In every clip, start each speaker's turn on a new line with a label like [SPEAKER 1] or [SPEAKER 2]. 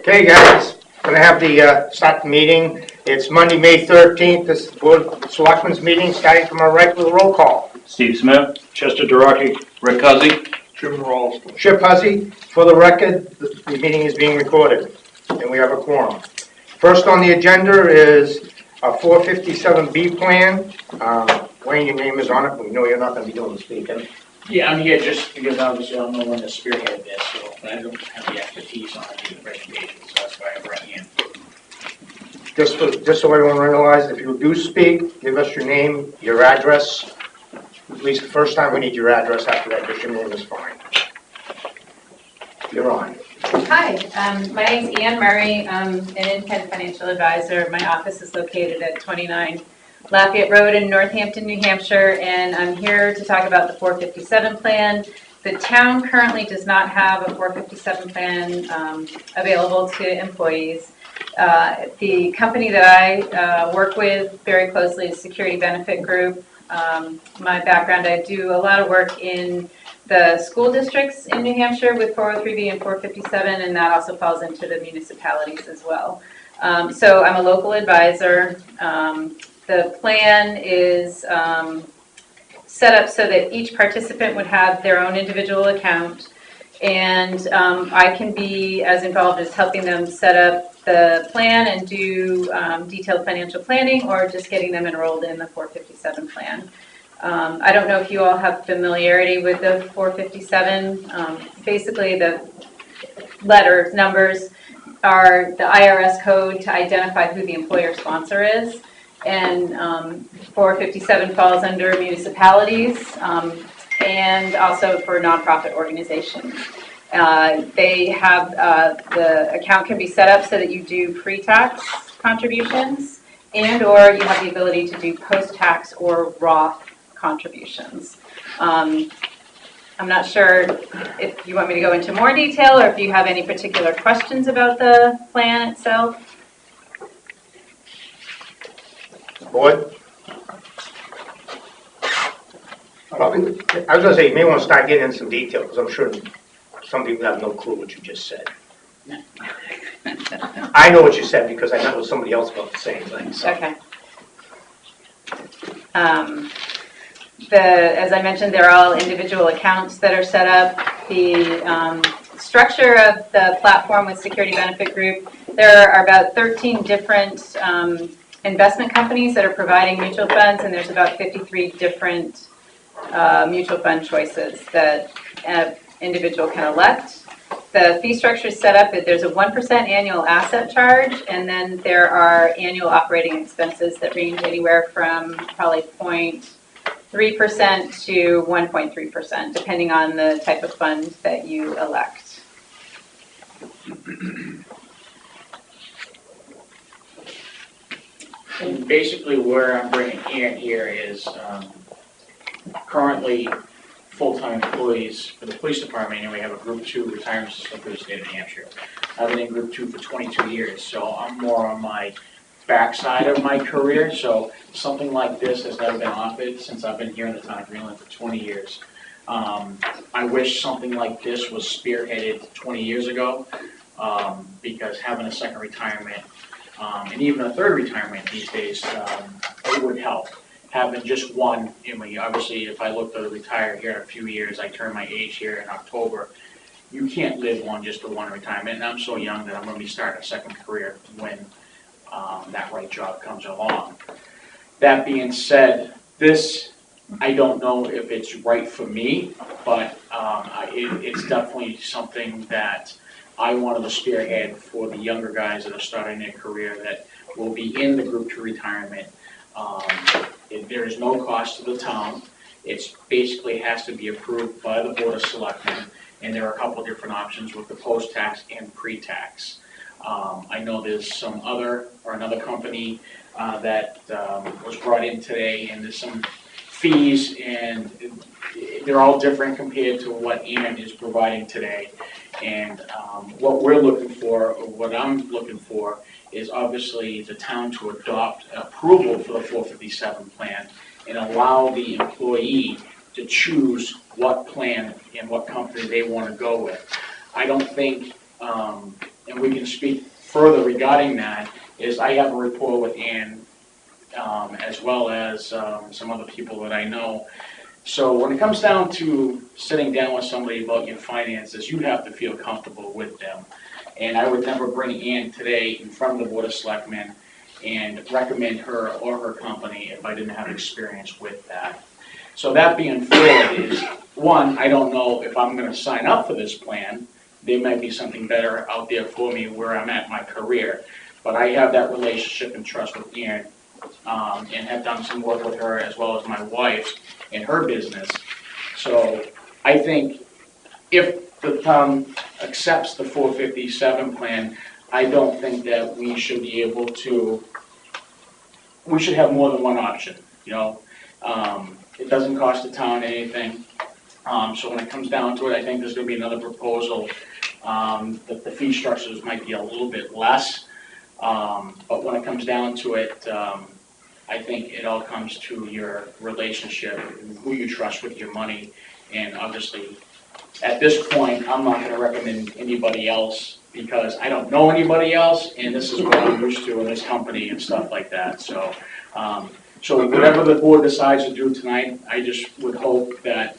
[SPEAKER 1] Okay, guys, going to have the start the meeting. It's Monday, May 13th. This is the Board of Selectmen's meeting, starting from our right with a roll call.
[SPEAKER 2] Steve Smith,
[SPEAKER 3] Chester Duraki,
[SPEAKER 2] Rick Cuzzy.
[SPEAKER 3] Jim Ralston.
[SPEAKER 1] Chip Hussey, for the record, the meeting is being recorded, and we have a quorum. First on the agenda is a 457B plan. Wayne, your name is on it, but we know you're not going to be doing the speaking.
[SPEAKER 4] Yeah, I'm here just because obviously I don't know when to spearhead this, so I don't have the expertise on the presentation, so that's why I brought you in.
[SPEAKER 1] Just so everyone realizes, if you do speak, give us your name, your address. At least the first time we need your address. After that, just your name is fine. You're on.
[SPEAKER 5] Hi, my name's Ann Murray. I'm an independent financial advisor. My office is located at 29 Lafayette Road in Northampton, New Hampshire, and I'm here to talk about the 457 plan. The town currently does not have a 457 plan available to employees. The company that I work with very closely is Security Benefit Group. My background, I do a lot of work in the school districts in New Hampshire with 403B and 457, and that also falls into the municipalities as well. So I'm a local advisor. The plan is set up so that each participant would have their own individual account, and I can be as involved as helping them set up the plan and do detailed financial planning, or just getting them enrolled in the 457 plan. I don't know if you all have familiarity with the 457. Basically, the letters, numbers are the IRS code to identify who the employer sponsor is. And 457 falls under municipalities and also for nonprofit organizations. They have the account can be set up so that you do pre-tax contributions, and or you have the ability to do post-tax or Roth contributions. I'm not sure if you want me to go into more detail or if you have any particular questions about the plan itself.
[SPEAKER 1] Board? Probably, I was going to say, you may want to start getting in some detail, because I'm sure some people have no clue what you just said. I know what you said because I met with somebody else about the same thing. So.
[SPEAKER 5] Okay. As I mentioned, they're all individual accounts that are set up. The structure of the platform with Security Benefit Group, there are about 13 different investment companies that are providing mutual funds, and there's about 53 different mutual fund choices that an individual can elect. The fee structure is set up that there's a 1% annual asset charge, and then there are annual operating expenses that range anywhere from probably 0.3% to 1.3%, depending on the type of fund that you elect.
[SPEAKER 4] And basically where I'm bringing in here is currently full-time employees for the police department, and we have a Group 2 retirement system for the state of New Hampshire. I've been in Group 2 for 22 years, so I'm more on my backside of my career, so something like this has never been offered since I've been here in the town of Greenland for 20 years. I wish something like this was spearheaded 20 years ago, because having a second retirement, and even a third retirement these days, it would help. Having just one, obviously if I look to retire here in a few years, I turn my age here in October, you can't live on just the one retirement, and I'm so young that I'm going to be starting a second career when that right job comes along. That being said, this, I don't know if it's right for me, but it's definitely something that I wanted to spearhead for the younger guys that are starting their career that will be in the Group 2 retirement. There is no cost to the town. It basically has to be approved by the Board of Selectmen, and there are a couple different options with the post-tax and pre-tax. I know there's another company that was brought in today, and there's some fees, and they're all different compared to what Ann is providing today. And what we're looking for, or what I'm looking for, is obviously the town to adopt approval for the 457 plan and allow the employee to choose what plan and what company they want to go with. I don't think and we can speak further regarding that, is I have a rapport with Ann, as well as some other people that I know. So when it comes down to sitting down with somebody about your finances, you have to feel comfortable with them. And I would never bring Ann today in front of the Board of Selectmen and recommend her or her company if I didn't have experience with that. So that being said is, one, I don't know if I'm gonna sign up for this plan. There might be something better out there for me where I'm at in my career. But I have that relationship and trust with Ann, and have done some work with her as well as my wife in her business. So I think if the town accepts the 457 plan, I don't think that we should be able to, we should have more than one option, you know? It doesn't cost the town anything. So when it comes down to it, I think there's gonna be another proposal, that the fee structures might be a little bit less. But when it comes down to it, I think it all comes to your relationship, who you trust with your money, and obviously, at this point, I'm not gonna recommend anybody else because I don't know anybody else, and this is what I'm used to in this company and stuff like that, so. So whatever the board decides to do tonight, I just would hope that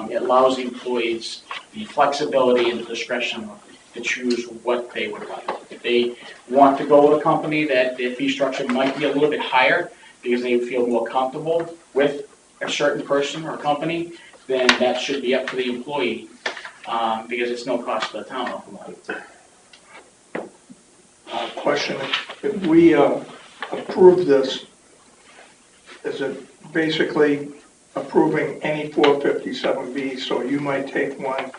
[SPEAKER 4] it allows the employees the flexibility and the discretion to choose what they would like. If they want to go with a company that their fee structure might be a little bit higher because they feel more comfortable with a certain person or company, then that should be up to the employee, because it's no cost to the town ultimately.
[SPEAKER 2] Question, if we approve this, is it basically approving any 457B, so you might take one,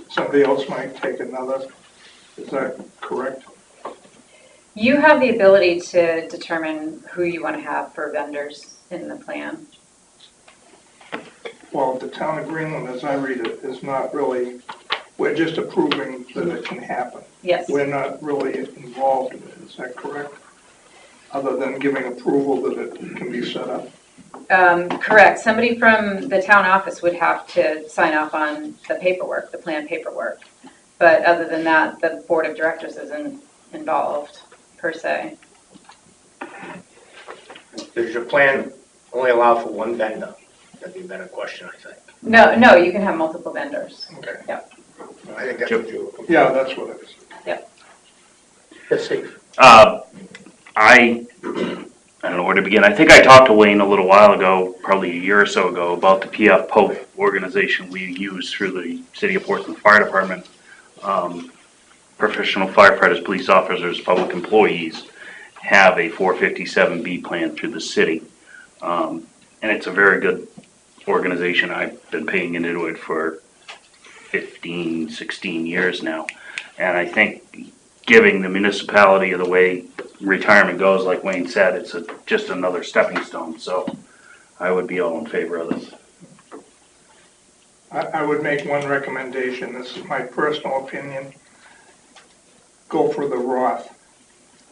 [SPEAKER 2] somebody else might take another? Is that correct?
[SPEAKER 5] You have the ability to determine who you want to have for vendors in the plan.
[SPEAKER 2] Well, the town of Greenland, as I read it, is not really, we're just approving that it can happen.
[SPEAKER 5] Yes.
[SPEAKER 2] We're not really involved in it, is that correct? Other than giving approval that it can be set up?
[SPEAKER 5] Correct. Somebody from the town office would have to sign off on the paperwork, the plan paperwork. But other than that, the board of directors isn't involved, per se.
[SPEAKER 1] Does your plan only allow for one vendor? That'd be a better question, I think.
[SPEAKER 5] No, you can have multiple vendors.
[SPEAKER 1] Okay.
[SPEAKER 5] Yep.
[SPEAKER 1] I think that's what you.
[SPEAKER 2] Yeah, that's what it is.
[SPEAKER 5] Yep.
[SPEAKER 1] Yes, Steve.
[SPEAKER 3] I don't know where to begin. I think I talked to Wayne a little while ago, probably a year or so ago, about the PF Pope organization we use through the City of Portsmouth Fire Department. Professional firefighters, police officers, public employees have a 457B plan through the city. And it's a very good organization. I've been paying into it for 15, 16 years now. And I think giving the municipality of the way retirement goes, like Wayne said, it's just another stepping stone. So I would be all in favor of this.
[SPEAKER 2] I would make one recommendation, this is my personal opinion, go for the Roth.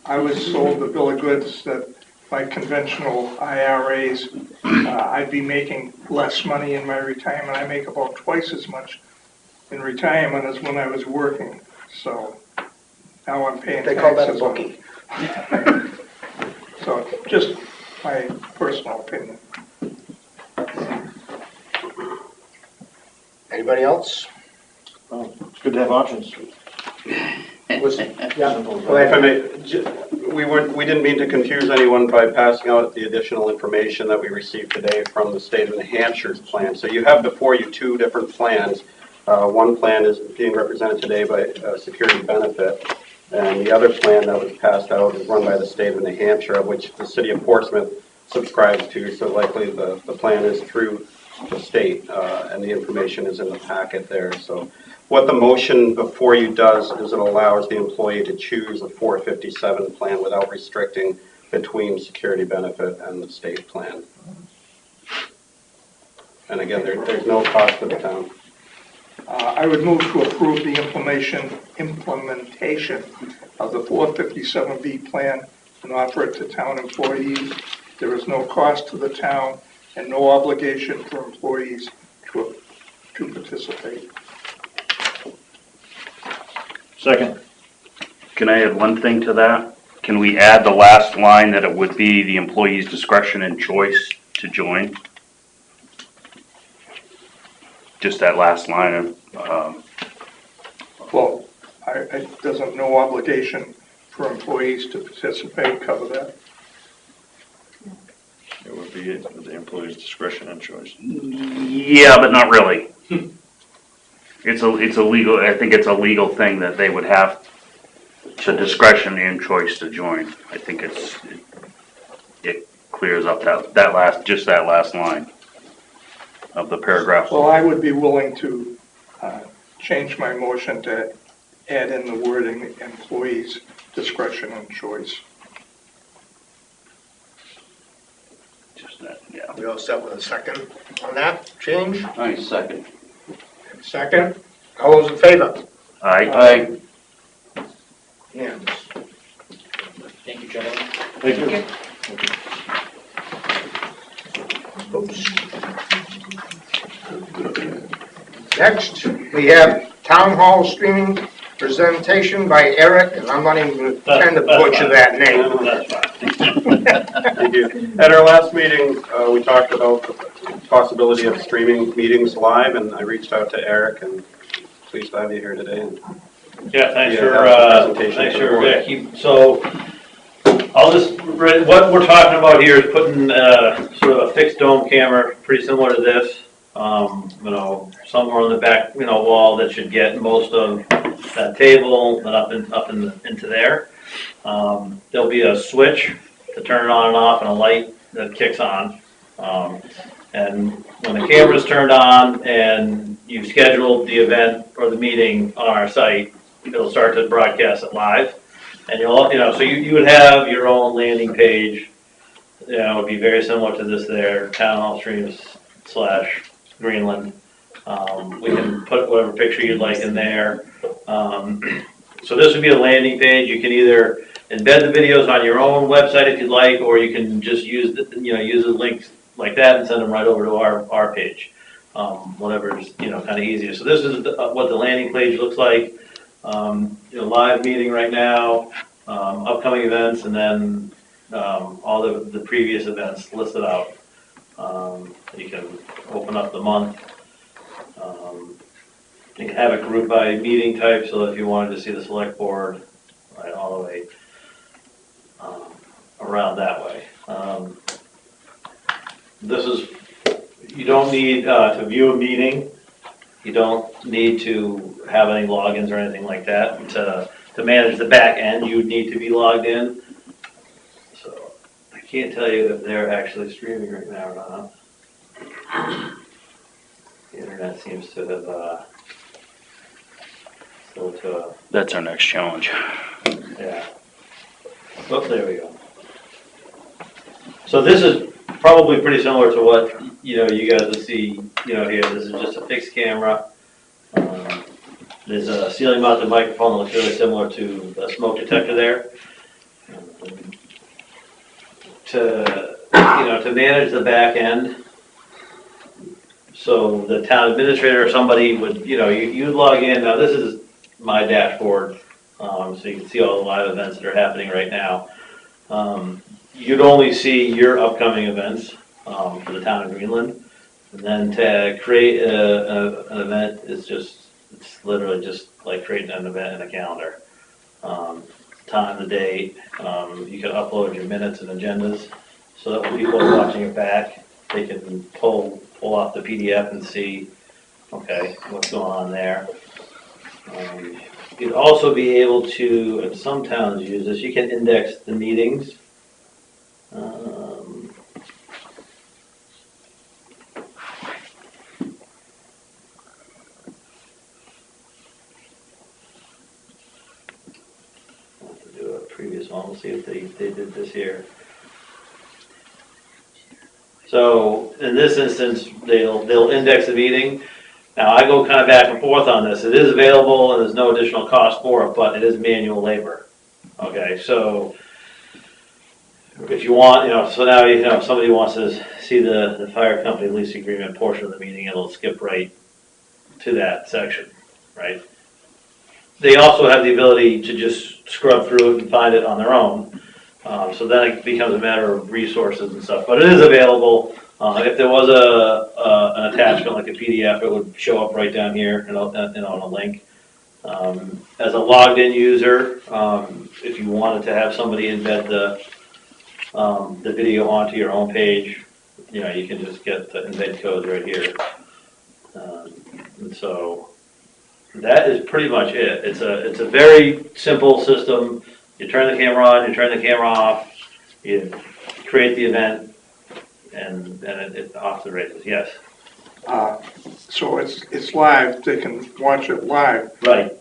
[SPEAKER 2] I was sold the bill of goods that by conventional IRAs, I'd be making less money in my retirement. I make about twice as much in retirement as when I was working, so now I'm paying taxes.
[SPEAKER 1] They call that a bookie.
[SPEAKER 2] So, just my personal opinion.
[SPEAKER 1] Anybody else?
[SPEAKER 6] Well, it's good to have options.
[SPEAKER 1] Yeah.
[SPEAKER 6] If I may, we didn't mean to confuse anyone by passing out the additional information that we received today from the state of New Hampshire's plan. So you have before you two different plans. One plan is being represented today by Security Benefit, and the other plan that was passed out is run by the state of New Hampshire, of which the city of Portsmouth subscribes to. So likely the plan is through the state, and the information is in the packet there. So what the motion before you does is it allows the employee to choose a 457 plan without restricting between Security Benefit and the state plan. And again, there's no cost to the town.
[SPEAKER 2] I would move to approve the implementation of the 457B plan and offer it to town employees. There is no cost to the town and no obligation for employees to participate.
[SPEAKER 6] Second.
[SPEAKER 3] Can I add one thing to that? Can we add the last line that it would be the employee's discretion and choice to join? Just that last line of,
[SPEAKER 2] Well, doesn't no obligation for employees to participate cover that?
[SPEAKER 7] It would be the employee's discretion and choice.
[SPEAKER 3] yeah, but not really. It's a legal, I think it's a legal thing that they would have to discretion and choice to join. I think it clears up that last line of the paragraph.
[SPEAKER 2] Well, I would be willing to change my motion to add in the wording employees' discretion and choice.
[SPEAKER 3] Just that, yeah.
[SPEAKER 1] We all set with a second on that change?
[SPEAKER 8] I second.
[SPEAKER 1] Second? All those in favor?
[SPEAKER 3] Aye.
[SPEAKER 1] Unanimous.
[SPEAKER 4] Thank you, gentlemen.
[SPEAKER 8] Thank you.
[SPEAKER 1] Oops. Next, we have Town Hall streaming presentation by Eric, and I'm not even going to pretend to butcher that name.
[SPEAKER 8] That's fine.
[SPEAKER 6] Thank you. At our last meeting, we talked about the possibility of streaming meetings live, and I reached out to Eric, and pleased to have you here today.
[SPEAKER 8] Yeah, thanks
[SPEAKER 6] Yeah,
[SPEAKER 8] for,
[SPEAKER 6] presentation
[SPEAKER 8] thanks
[SPEAKER 6] to the
[SPEAKER 8] for,
[SPEAKER 6] board.
[SPEAKER 8] Becky. So, I'll just, what we're talking about here is putting, sort of a fixed dome camera, pretty similar to this. You know, somewhere on the back, wall that should get most of that table and up into there. There'll be a switch to turn it on and off and a light that kicks on. And when the camera's turned on and you've scheduled the event or the meeting on our site, it'll start to broadcast it live. And so you would have your own landing page. It would be very similar to this there, Town Hall Streams / Greenland. We can put whatever picture you'd like in there. So this would be a landing page. You can either embed the videos on your own website if you'd like, or you can just use the links like that and send them right over to our page. Whatever's kind of easier. So this is what the landing page looks like. Live meeting right now, upcoming events, and then all the previous events listed out. You can open up the month. You can have it grouped by meeting type, so if you wanted to see the select board, right, all the way around that way. You don't need to view a meeting. You don't need to have any logins or anything like that. To manage the back end, you would need to be logged in. So I can't tell you if they're actually streaming right now or not. The internet seems to have still to
[SPEAKER 3] That's our next challenge.
[SPEAKER 8] yeah. Oh, there we go. So this is probably pretty similar to what you guys will see here. This is just a fixed camera. There's a ceiling mounted microphone that looks really similar to a smoke detector there. To manage the back end, so the town administrator or somebody would, you'd log in. Now this is my dashboard, so you can see all the live events that are happening right now. You'd only see your upcoming events for the town of Greenland, and then to create an event it's literally just like creating an event in a calendar. Time, the date. You can upload your minutes and agendas, so that when people are watching it back, they can pull off the PDF and see, okay, what's going on there. You'd also be able to, and some towns use this, you can index the meetings. I'll have to do a previous one, we'll see if they did this here. So in this instance, they'll index the meeting. Now I go kind of back and forth on this. It is available and there's no additional cost for it, but it is manual labor. Okay, so if you want, so now if somebody wants to see the fire company lease agreement portion of the meeting, it'll skip right to that section, right? they also have the ability to just scrub through it and find it on their own. So then it becomes a matter of resources and stuff, but it is available. If there was an attachment like a PDF, it would show up right down here, on a link. As a logged in user, if you wanted to have somebody embed the video onto your own page, you know, you can just get the embed codes right here. And so that is pretty much it. It's a very simple system. You turn the camera on, you turn the camera off, you create the event, and it's off the races. Yes.
[SPEAKER 2] So it's live, they can watch it live.
[SPEAKER 8] Right.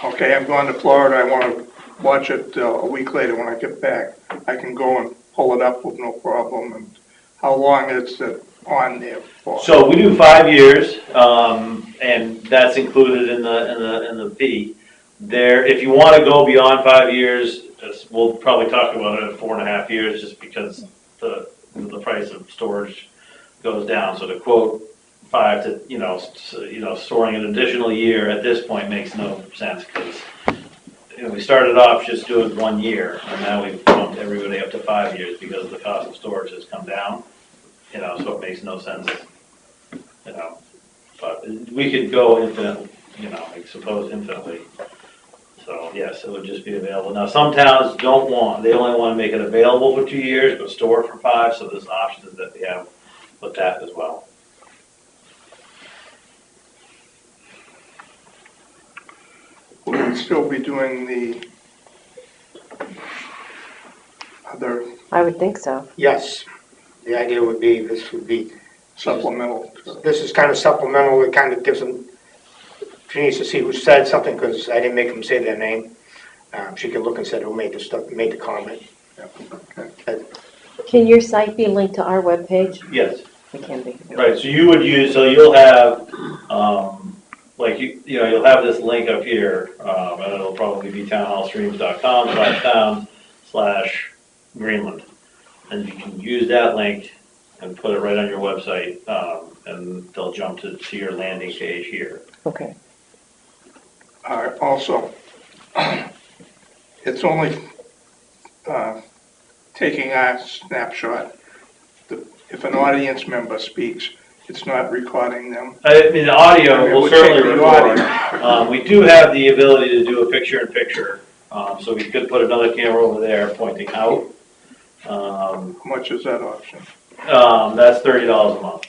[SPEAKER 2] Okay, I'm going to Florida, I want to watch it a week later when I get back. I can go and pull it up with no problem, and how long is it on there for?
[SPEAKER 8] So we do 5 years, and that's included in the fee. There, if you want to go beyond 5 years, we'll probably talk about it at 4.5 years, just because the price of storage goes down. So to quote 5 to storing an additional year at this point makes no sense, because we started off just doing 1 year, and now we've bumped everybody up to 5 years because the cost of storage has come down. So it makes no sense. But we could go infinite, I suppose infinitely. So yes, it would just be available. Now, some towns they only want to make it available for 2 years, but store for 5, so there's options that we have with that as well.
[SPEAKER 2] Will we still be doing the other
[SPEAKER 9] I would think so.
[SPEAKER 1] Yes, the idea would be, this
[SPEAKER 2] supplemental?
[SPEAKER 1] this is kind of supplemental, it kind of gives them, she needs to see who said something, because I didn't make them say their name. She can look and say who made the comment.
[SPEAKER 2] Okay.
[SPEAKER 9] Can your site be linked to our webpage?
[SPEAKER 8] Yes.
[SPEAKER 9] It can be.
[SPEAKER 8] Right. So you'll have you'll have this link up here, and it'll probably be townhallstreams.com/town/Greenland, and you can use that link and put it right on your website, and they'll jump to your landing page here.
[SPEAKER 9] Okay.
[SPEAKER 2] Also, it's only taking a snapshot. If an audience member speaks, it's not recording them.
[SPEAKER 8] I mean, the audio
[SPEAKER 2] It
[SPEAKER 8] will
[SPEAKER 2] would
[SPEAKER 8] certainly
[SPEAKER 2] take the
[SPEAKER 8] record.
[SPEAKER 2] audio.
[SPEAKER 8] We do have the ability to do a picture-in-picture, so we could put another camera over there pointing out.
[SPEAKER 2] How much is that option?
[SPEAKER 8] That's $30 a month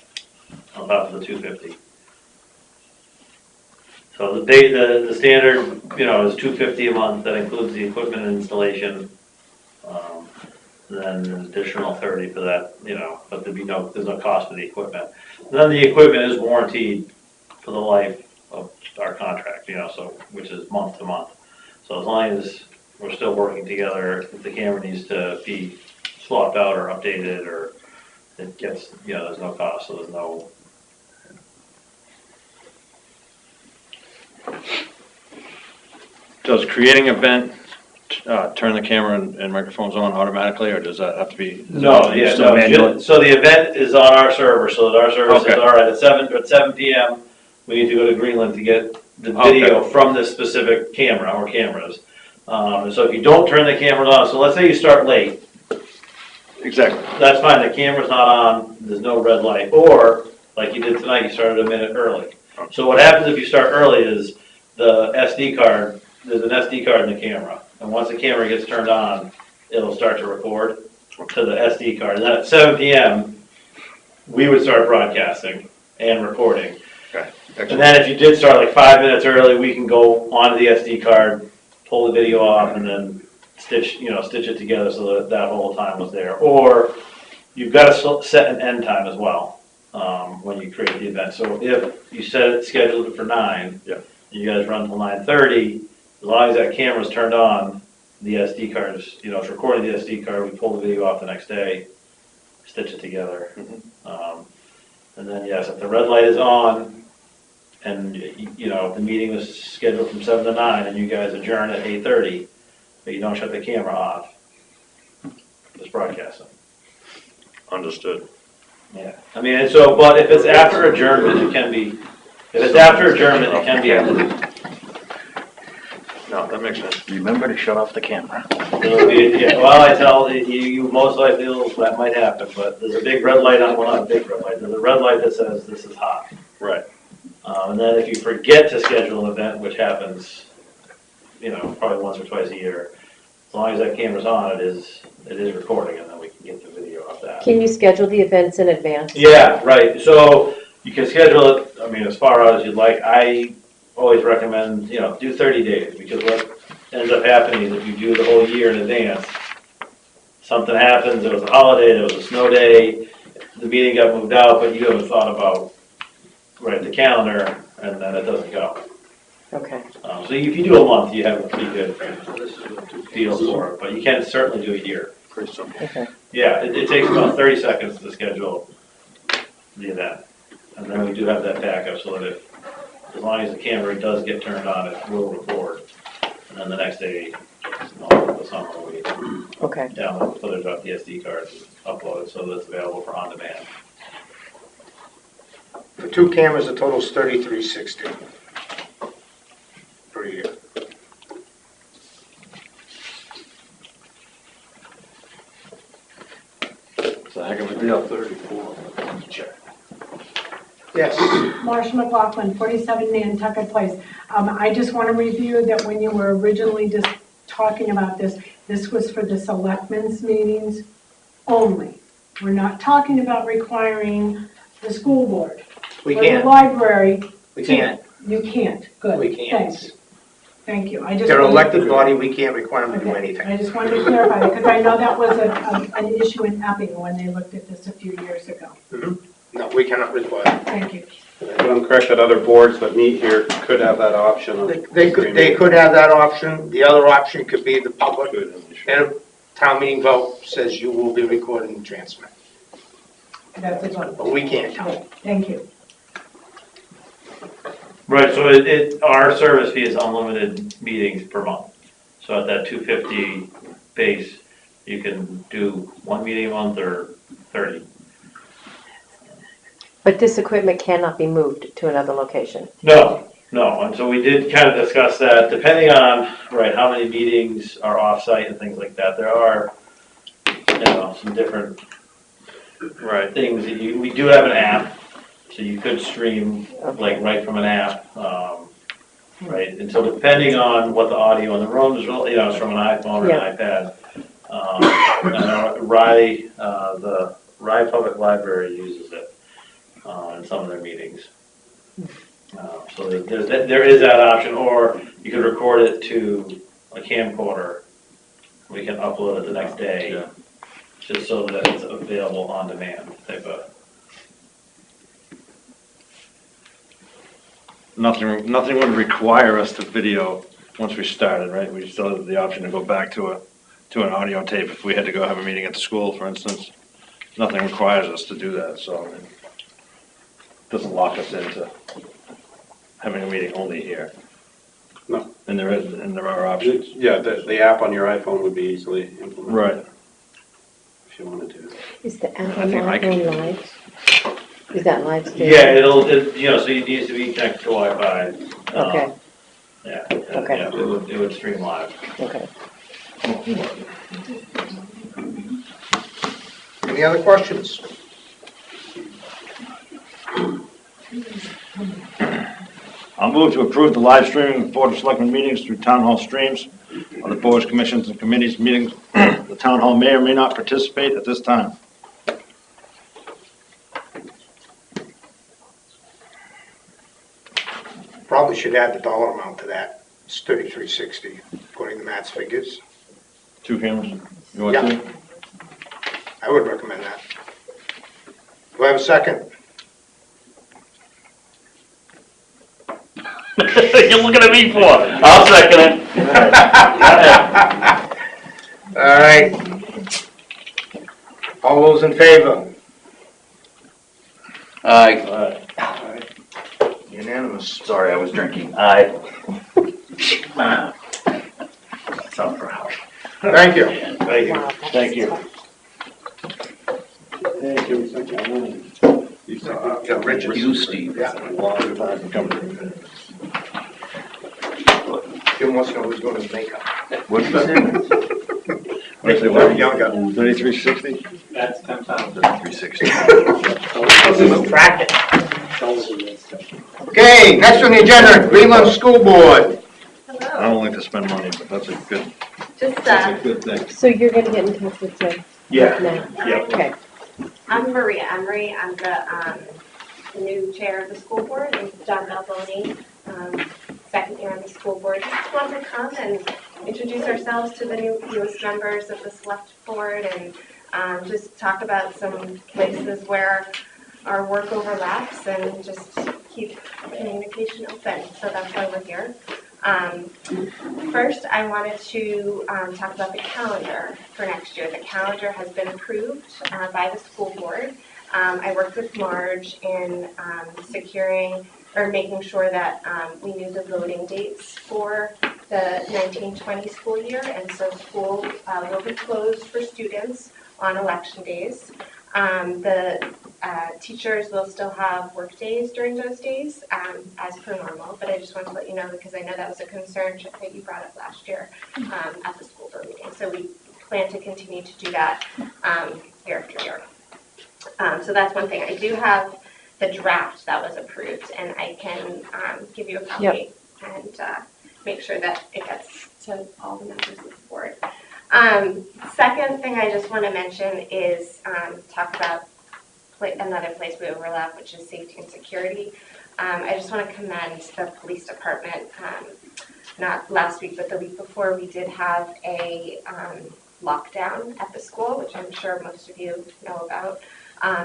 [SPEAKER 8] on top of the $250. So the standard, is $250 a month. That includes the equipment and installation. Then an additional $30 for that, but there's no cost for the equipment. And then the equipment is warranted for the life of our contract, which is month to month. So as long as we're still working together, if the camera needs to be swapped out or updated, or it gets, there's no cost, so there's no.
[SPEAKER 7] Does creating an event turn the camera and microphones on automatically, or does that have to be?
[SPEAKER 8] No, yeah,
[SPEAKER 7] still manual?
[SPEAKER 8] so the event is on our server, so that our server says,
[SPEAKER 7] Okay.
[SPEAKER 8] all right, at 7 PM, we need to go to Greenland to get the video from this specific camera or cameras. And so if you don't turn the cameras on, so let's say you start late,
[SPEAKER 7] Exactly.
[SPEAKER 8] that's fine, the camera's not on, there's no red light, or, like you did tonight, you started a minute early. So what happens if you start early is the SD card, there's an SD card in the camera, and once the camera gets turned on, it'll start to record to the SD card, and then at 7 PM, we would start broadcasting and recording.
[SPEAKER 7] Okay.
[SPEAKER 8] And then if you did start like 5 minutes early, we can go onto the SD card, pull the video off, and then stitch it together so that whole time was there. Or you've got to set an end time as well when you create the event. So if you scheduled it for 9,
[SPEAKER 7] yeah,
[SPEAKER 8] you guys run till 9:30. As long as that camera's turned on, the SD card is, it's recording the SD card. We pull the video off the next day, stitch it together, and then yes, if the red light is on, and the meeting was scheduled from 7 to 9, and you guys adjourn at 8:30. But you don't shut the camera off, it's broadcasting.
[SPEAKER 7] Understood.
[SPEAKER 8] Yeah. I mean, but if it's after adjournment, it can be,
[SPEAKER 7] No, that makes sense.
[SPEAKER 3] Remember to shut off the camera.
[SPEAKER 8] It'll be, yeah, well, I tell you most likely that might happen, but there's a big red light on, well, not a big red light, there's a red light that says this is hot.
[SPEAKER 7] Right.
[SPEAKER 8] And then if you forget to schedule an event, which happens, probably once or twice a year, as long as that camera's on, it is recording, and then we can get the video off that.
[SPEAKER 9] Can you schedule the events in advance?
[SPEAKER 8] Yeah, right, so you can schedule it, as far out as you'd like. I always recommend, do 30 days, because what ends up happening is if you do the whole year in advance, something happens, there was a holiday, there was a snow day, the meeting got moved out, but you haven't thought about, the calendar, and then it doesn't go.
[SPEAKER 9] Okay.
[SPEAKER 8] So if you do a month, you have a pretty good feel for it, but you can certainly do a year.
[SPEAKER 7] Pretty simple.
[SPEAKER 9] Okay.
[SPEAKER 8] Yeah, it takes about 30 seconds to schedule the event. And then we do have that backup so that as long as the camera does get turned on, it will record. And then the next day, the summer, we
[SPEAKER 9] Okay.
[SPEAKER 8] download the footage off the SD cards and upload it so that it's available for on demand.
[SPEAKER 1] The 2 cameras, the total's $33.60 per year.
[SPEAKER 7] It's a heck of a deal. 34.
[SPEAKER 1] Yes.
[SPEAKER 10] Marsha McLaughlin, 47 Nantucket Place. I just want to review that when you were originally just talking about this was for the selectmen's meetings only. We're not talking about requiring the school board.
[SPEAKER 1] We
[SPEAKER 10] For the
[SPEAKER 1] can't.
[SPEAKER 10] library.
[SPEAKER 1] We can't.
[SPEAKER 10] You can't, good.
[SPEAKER 1] We can't.
[SPEAKER 10] Thank you. Thank you. I just
[SPEAKER 1] They're an
[SPEAKER 10] wanted-
[SPEAKER 1] elected body, we can't require them to do
[SPEAKER 10] Okay.
[SPEAKER 1] anything.
[SPEAKER 10] I just wanted to clarify that, because I know that was an issue in Epping when they looked at this a few years ago.
[SPEAKER 1] No, we cannot require.
[SPEAKER 10] Thank you.
[SPEAKER 6] But I'm correct that other boards that meet here could have that option of
[SPEAKER 1] They could have that option. The other option could be the public, and a town meeting vote says you will be recording and transmitting.
[SPEAKER 10] That's it.
[SPEAKER 1] But we can't tell them.
[SPEAKER 10] Thank you.
[SPEAKER 8] Right, so our service fee is unlimited meetings per month. So at that $250 base, you can do 1 meeting a month or 30.
[SPEAKER 9] But this equipment cannot be moved to another location?
[SPEAKER 8] No, and so we did kind of discuss that, depending on, how many meetings are off-site and things like that. There are, some different things that we do have an app, so you could stream, right from an app, and so depending on what the audio in the room is, it's from an iPhone or an iPad. The Rye Public Library uses it in some of their meetings. So there is that option, or you could record it to a camcorder. We can upload it the next day, just so that it's available on demand type of.
[SPEAKER 7] Nothing would require us to video once we started, right? We still have the option to go back to an audio tape if we had to go have a meeting at the school, for instance. Nothing requires us to do that, so it doesn't lock us into having a meeting only here.
[SPEAKER 6] No.
[SPEAKER 7] And there are options.
[SPEAKER 6] Yeah, the app on your iPhone would be easily implemented.
[SPEAKER 7] Right.
[SPEAKER 6] If you wanted to.
[SPEAKER 9] Is the app
[SPEAKER 7] I think I
[SPEAKER 9] on
[SPEAKER 7] can-
[SPEAKER 9] live? Is that live stream?
[SPEAKER 8] Yeah, so it needs to be connected to Wi-Fi.
[SPEAKER 9] Okay,
[SPEAKER 8] Yeah,
[SPEAKER 9] Okay.
[SPEAKER 8] yeah, it would stream live.
[SPEAKER 9] okay.
[SPEAKER 1] Any other questions?
[SPEAKER 7] I'll move to approve the live streaming of Board of Selectmen meetings through Town Hall streams of the boards, commissions, and committees meetings. The Town Hall may or may not participate at this time.
[SPEAKER 1] Probably should add the dollar amount to that. It's $33.60, according to Matt's figures.
[SPEAKER 7] 2 cameras? You want
[SPEAKER 1] Yeah.
[SPEAKER 7] 2?
[SPEAKER 1] I would recommend that. Do I have a second?
[SPEAKER 3] You're looking at me for? I'll second it.
[SPEAKER 1] All right. All those in favor?
[SPEAKER 3] Aye.
[SPEAKER 1] Unanimous.
[SPEAKER 3] Sorry, I was drinking. Aye. Sound proud.
[SPEAKER 1] Thank you.
[SPEAKER 8] Thank you.
[SPEAKER 9] Wow, that's
[SPEAKER 7] Thank you.
[SPEAKER 9] tough.
[SPEAKER 6] Thank you.
[SPEAKER 1] Yeah, Richard.
[SPEAKER 3] You, Steve.
[SPEAKER 1] Yeah.
[SPEAKER 7] Coming.
[SPEAKER 1] Jim wants to know who's doing his makeup.
[SPEAKER 7] What's that? What's it,
[SPEAKER 1] Very young guy.
[SPEAKER 7] 3360?
[SPEAKER 11] That's 10,000.
[SPEAKER 7] 3360.
[SPEAKER 1] This is tracking. Okay, next on the agenda, Greenland School Board.
[SPEAKER 7] I
[SPEAKER 5] Hello.
[SPEAKER 7] don't like to spend money, but that's a good,
[SPEAKER 5] Just,
[SPEAKER 7] that's a good thing.
[SPEAKER 9] So you're gonna get in touch with Jim?
[SPEAKER 1] Yeah.
[SPEAKER 9] Now?
[SPEAKER 1] Yeah.
[SPEAKER 9] Okay.
[SPEAKER 12] I'm Maria Emery. I'm the new chair of the school board, and John Malboni, second year on the school board. Just wanted to come and introduce ourselves to the newest members of the select board and just talk about some places where our work overlaps and just keep communication open. So that's why we're here. First, I wanted to talk about the calendar for next year. The calendar has been approved by the school board. I worked with Marge in securing or making sure that we knew the voting dates for the 1920 school year, and so school will be closed for students on election days. The teachers will still have work days during those days, as per normal, but I just wanted to let you know because I know that was a concern that you brought up last year at the school board meeting. So we plan to continue to do that year after year. So that's one thing. I do have the draft that was approved, and I can give you a copy and make sure that it gets to all the members of the board. Second thing I just want to mention is talk about another place we overlap, which is safety and security. I just want to commend the police department. Not last week, but the week before, we did have a lockdown at the school, which I'm sure most of you know about.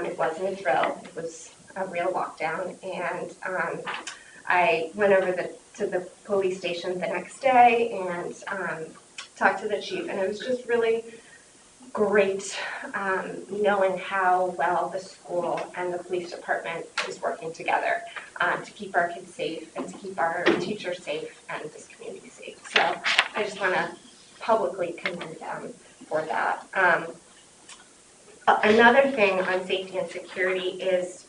[SPEAKER 12] It wasn't a drill, it was a real lockdown, and I went over to the police station the next day and talked to the chief, and it was just really great knowing how well the school and the police department is working together to keep our kids safe and to keep our teachers safe and this community safe. So I just want to publicly commend them for that. Another thing on safety and security is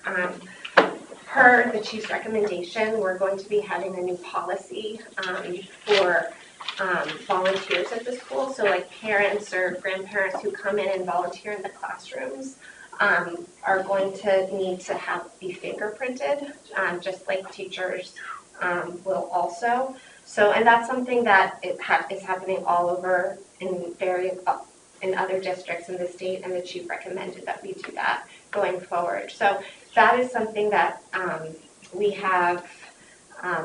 [SPEAKER 12] per the chief's recommendation, we're going to be having a new policy for volunteers at the school. So like parents or grandparents who come in and volunteer in the classrooms are going to need to be fingerprinted, just like teachers will also. So, and that's something that is happening all over in other districts in the state, and the chief recommended that we do that going forward. So that is something that we have.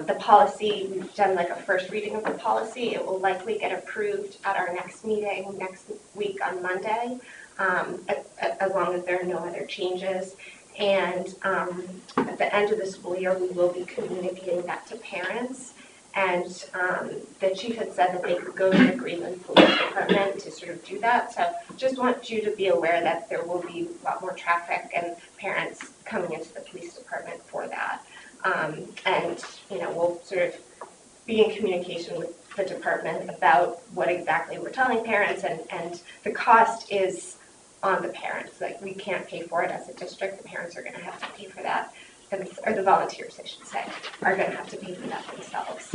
[SPEAKER 12] The policy, we've done like a first reading of the policy. It will likely get approved at our next meeting next week on Monday, as long as there are no other changes. And at the end of the school year, we will be communicating that to parents. And the chief had said that they could go to the Greenland Police Department to sort of do that. So just want you to be aware that there will be a lot more traffic and parents coming into the police department for that. And, you know, we'll sort of be in communication with the department about what exactly we're telling parents, and the cost is on the parents. Like, we can't pay for it as a district. The parents are going to have to pay for that, or the volunteers, I should say, are going to have to pay for that themselves.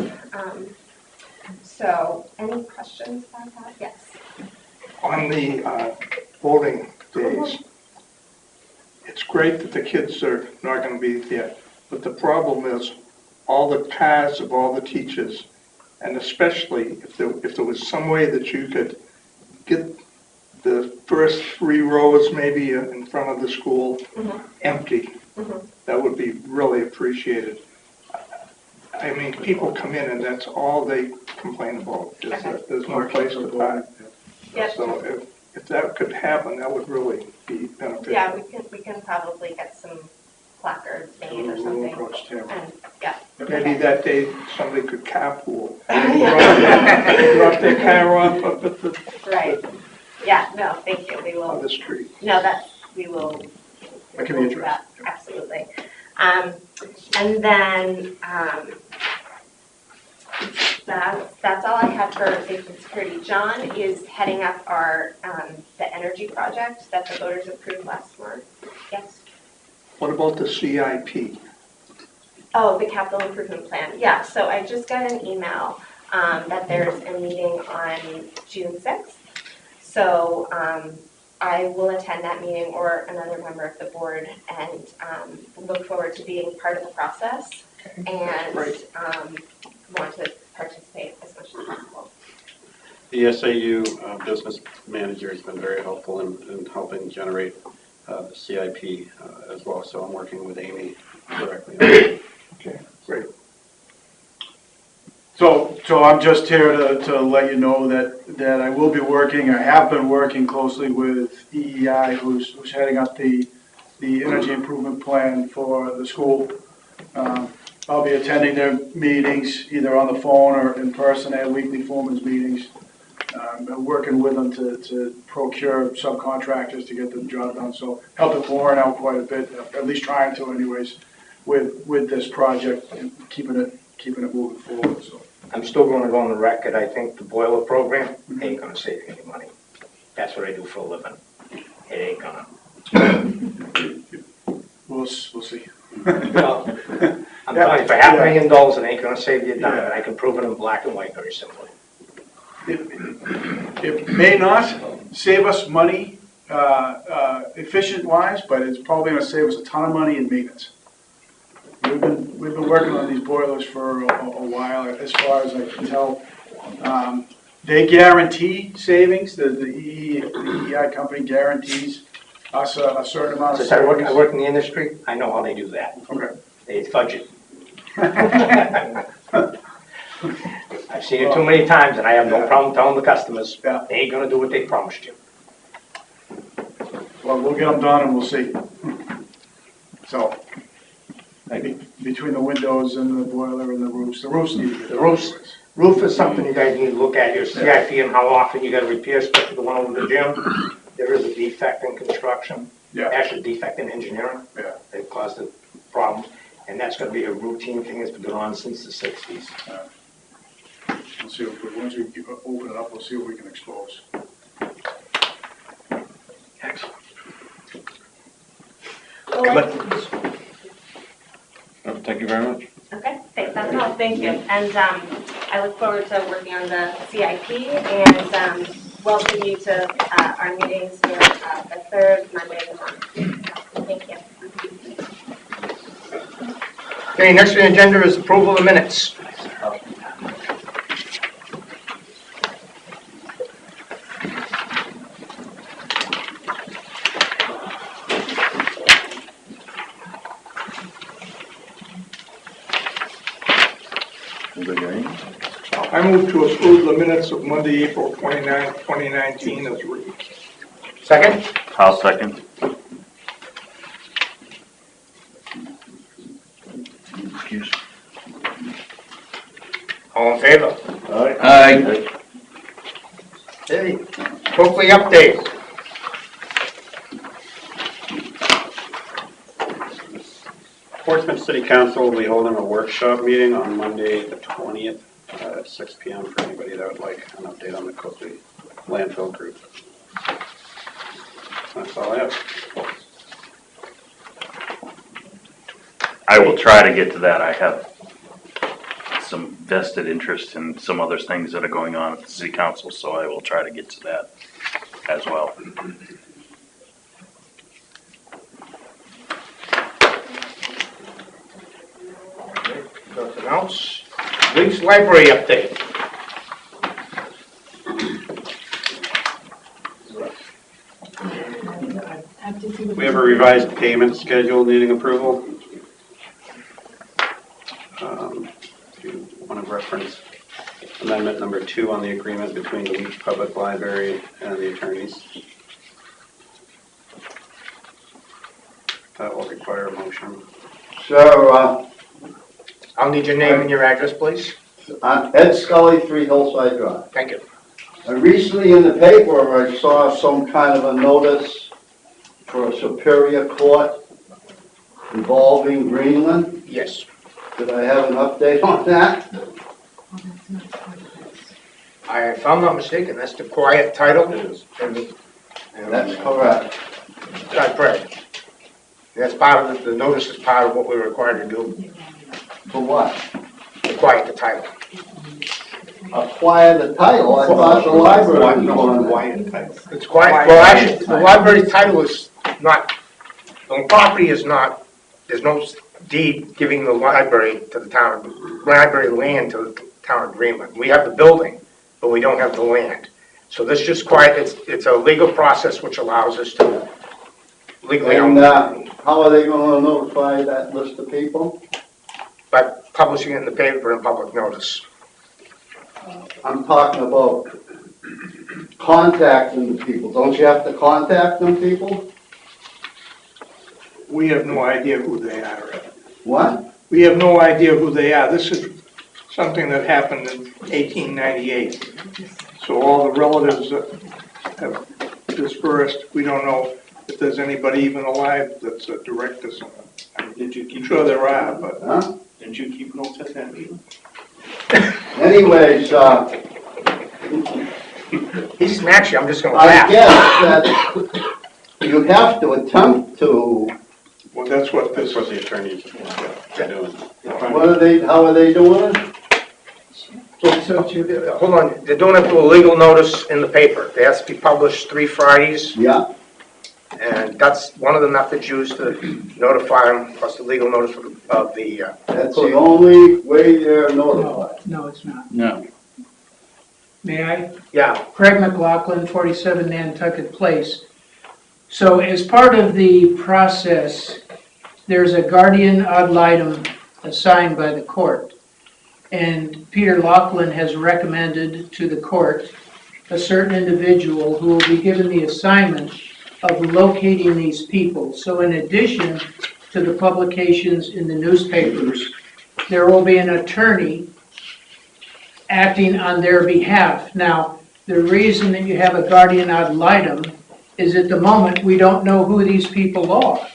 [SPEAKER 12] So, any questions about that? Yes.
[SPEAKER 2] On the voting days, it's great that the kids are not going to be there, but the problem is all the cars of all the teachers, and especially if there was some way that you could get the first 3 rows maybe in front of the school empty, that would be really appreciated. I mean, people come in and that's all they complain about, is that there's no place to park.
[SPEAKER 5] Yep.
[SPEAKER 2] So if that could happen, that would really be beneficial.
[SPEAKER 5] Yeah, we can probably get some placards made or something. And, yeah.
[SPEAKER 2] Maybe that day somebody could carpool. Drop their car off up at the
[SPEAKER 5] Right. Yeah, no, thank you. We will.
[SPEAKER 2] on the street.
[SPEAKER 5] No, we will.
[SPEAKER 1] That can be
[SPEAKER 5] we'll do that. Absolutely. And then that's all I have for safety and security. John is heading up our the energy project that the voters approved last month. Yes.
[SPEAKER 2] What about the CIP?
[SPEAKER 5] Oh, the capital improvement plan. Yeah. So I just got an email
[SPEAKER 12] that there's a meeting on June 6th. So I will attend that meeting, or another member of the board, and look forward to being part of the process and want to participate as much as possible.
[SPEAKER 6] The SAU business manager has been very helpful in helping generate the CIP as well, so I'm working with Amy directly.
[SPEAKER 2] Okay, great.
[SPEAKER 11] So I'm just here to let you know that I will be working, I have been working closely with EEI, who's heading up the energy improvement plan for the school. I'll be attending their meetings either on the phone or in person. They have weekly foreman's meetings. I'm working with them to procure subcontractors to get the job done. So helping Lauren out quite a bit, at least trying to anyways, with this project and keeping it moving forward. So
[SPEAKER 1] I'm still gonna go on the record, I think the boiler program ain't gonna save you any money. That's what I do for a living. It ain't gonna.
[SPEAKER 11] we'll see.
[SPEAKER 1] Well, I'm telling you, for $500,000, it ain't gonna save you a dime, and I can prove it in black and white very simply.
[SPEAKER 11] It may not save us money efficient wise, but it's probably going to save us a ton of money in maintenance. We've been working on these boilers for a while, as far as I can tell. They guarantee savings. The EEI company guarantees us a certain amount of
[SPEAKER 1] Since I
[SPEAKER 11] savings.
[SPEAKER 1] work in the industry, I know how they do that.
[SPEAKER 11] Okay.
[SPEAKER 1] They fudge it. I've seen it too many times, and I have no problem telling the customers,
[SPEAKER 11] Yeah.
[SPEAKER 1] they ain't gonna do what they promised you.
[SPEAKER 11] Well, we'll get them done and we'll see. So, between the windows and the boiler and the roofs need to get
[SPEAKER 1] The roof is something you guys need to look at, your CIP and how often you gotta repair, especially the one over the gym. There is a defect in construction,
[SPEAKER 11] Yeah.
[SPEAKER 1] actually defect in engineering.
[SPEAKER 11] Yeah.
[SPEAKER 1] They've caused a problem, and that's gonna be a routine thing that's been going on since the 60s.
[SPEAKER 11] We'll see if once we open it up, we'll see what we can expose.
[SPEAKER 3] Excellent.
[SPEAKER 7] Thank you very much.
[SPEAKER 12] Okay, thanks, that's all, thank you. And I look forward to working on the CIP and welcome you to our meetings here the third Monday of the month. Thank you.
[SPEAKER 1] Okay, next on the agenda is approval of minutes.
[SPEAKER 2] I move to approve the minutes of Monday, April 29th, 2019 as written.
[SPEAKER 1] Second?
[SPEAKER 3] I'll second. Excuse.
[SPEAKER 1] All in favor?
[SPEAKER 3] Aye.
[SPEAKER 1] Okay, Coakley update.
[SPEAKER 6] Portsmouth City Council will be holding a workshop meeting on Monday, the 20th, at 6 p.m. for anybody that would like an update on the Coakley landfill group. That's all I have.
[SPEAKER 3] I will try to get to that. I have some vested interest in some other things that are going on at the city council, so I will try to get to that as well.
[SPEAKER 1] Nothing else? Weeks library update.
[SPEAKER 6] We have a revised payment schedule needing approval. If you want to reference amendment number 2 on the agreement between the Weeks Public Library and the attorneys. That will require a motion.
[SPEAKER 13] So,
[SPEAKER 1] I'll need your name and your address, please.
[SPEAKER 13] I'm Ed Scully, 3 Hillside Drive.
[SPEAKER 1] Thank you.
[SPEAKER 13] Recently in the paper, I saw some kind of a notice for a Superior Court involving Greenland.
[SPEAKER 1] Yes.
[SPEAKER 13] Did I have an update on that?
[SPEAKER 1] If I'm not mistaken, that's the quiet title.
[SPEAKER 13] That's correct.
[SPEAKER 1] I pray. That's part of the notice is part of what we're required to do.
[SPEAKER 13] For what?
[SPEAKER 1] To quiet the title.
[SPEAKER 13] acquire the title? I thought the library was doing that.
[SPEAKER 1] It's quiet, well, actually, the library title is not, the property is not, there's no deed giving the library to the town, library land to the town of Greenland. We have the building, but we don't have the land. So this just it's a legal process which allows us to legally
[SPEAKER 13] And,
[SPEAKER 1] own
[SPEAKER 13] how are they gonna notify that list of people?
[SPEAKER 1] by publishing it in the paper and public notice.
[SPEAKER 13] I'm talking about contacting the people. Don't you have to contact them people?
[SPEAKER 2] We have no idea who they are.
[SPEAKER 13] What?
[SPEAKER 2] We have no idea who they are. This is something that happened in 1898. So all the relatives that have dispersed, we don't know if there's anybody even alive that's a director somewhere. I'm sure there are, but.
[SPEAKER 13] Huh?
[SPEAKER 2] Didn't you keep notes at that meeting?
[SPEAKER 13] Anyways,
[SPEAKER 1] Actually, I'm just gonna
[SPEAKER 13] I
[SPEAKER 1] laugh.
[SPEAKER 13] guess that you have to attempt to,
[SPEAKER 2] Well, that's what
[SPEAKER 6] That's
[SPEAKER 2] this
[SPEAKER 6] what the attorneys are doing.
[SPEAKER 13] how are they doing it?
[SPEAKER 1] Hold on, they're doing it through a legal notice in the paper. They has to be published 3 Fridays,
[SPEAKER 13] Yeah,
[SPEAKER 1] and that's one of the methods used to notify them, plus the legal notice of the,
[SPEAKER 13] that's the only way they're notified.
[SPEAKER 10] No, it's not.
[SPEAKER 3] No.
[SPEAKER 10] May I?
[SPEAKER 1] yeah,
[SPEAKER 10] Craig McLaughlin, 47 Nantucket Place. So as part of the process, there's a guardian ad litem assigned by the court. And Peter Laughlin has recommended to the court a certain individual who will be given the assignment of locating these people. So in addition to the publications in the newspapers, there will be an attorney acting on their behalf. Now, the reason that you have a guardian ad litem is at the moment we don't know who these people are.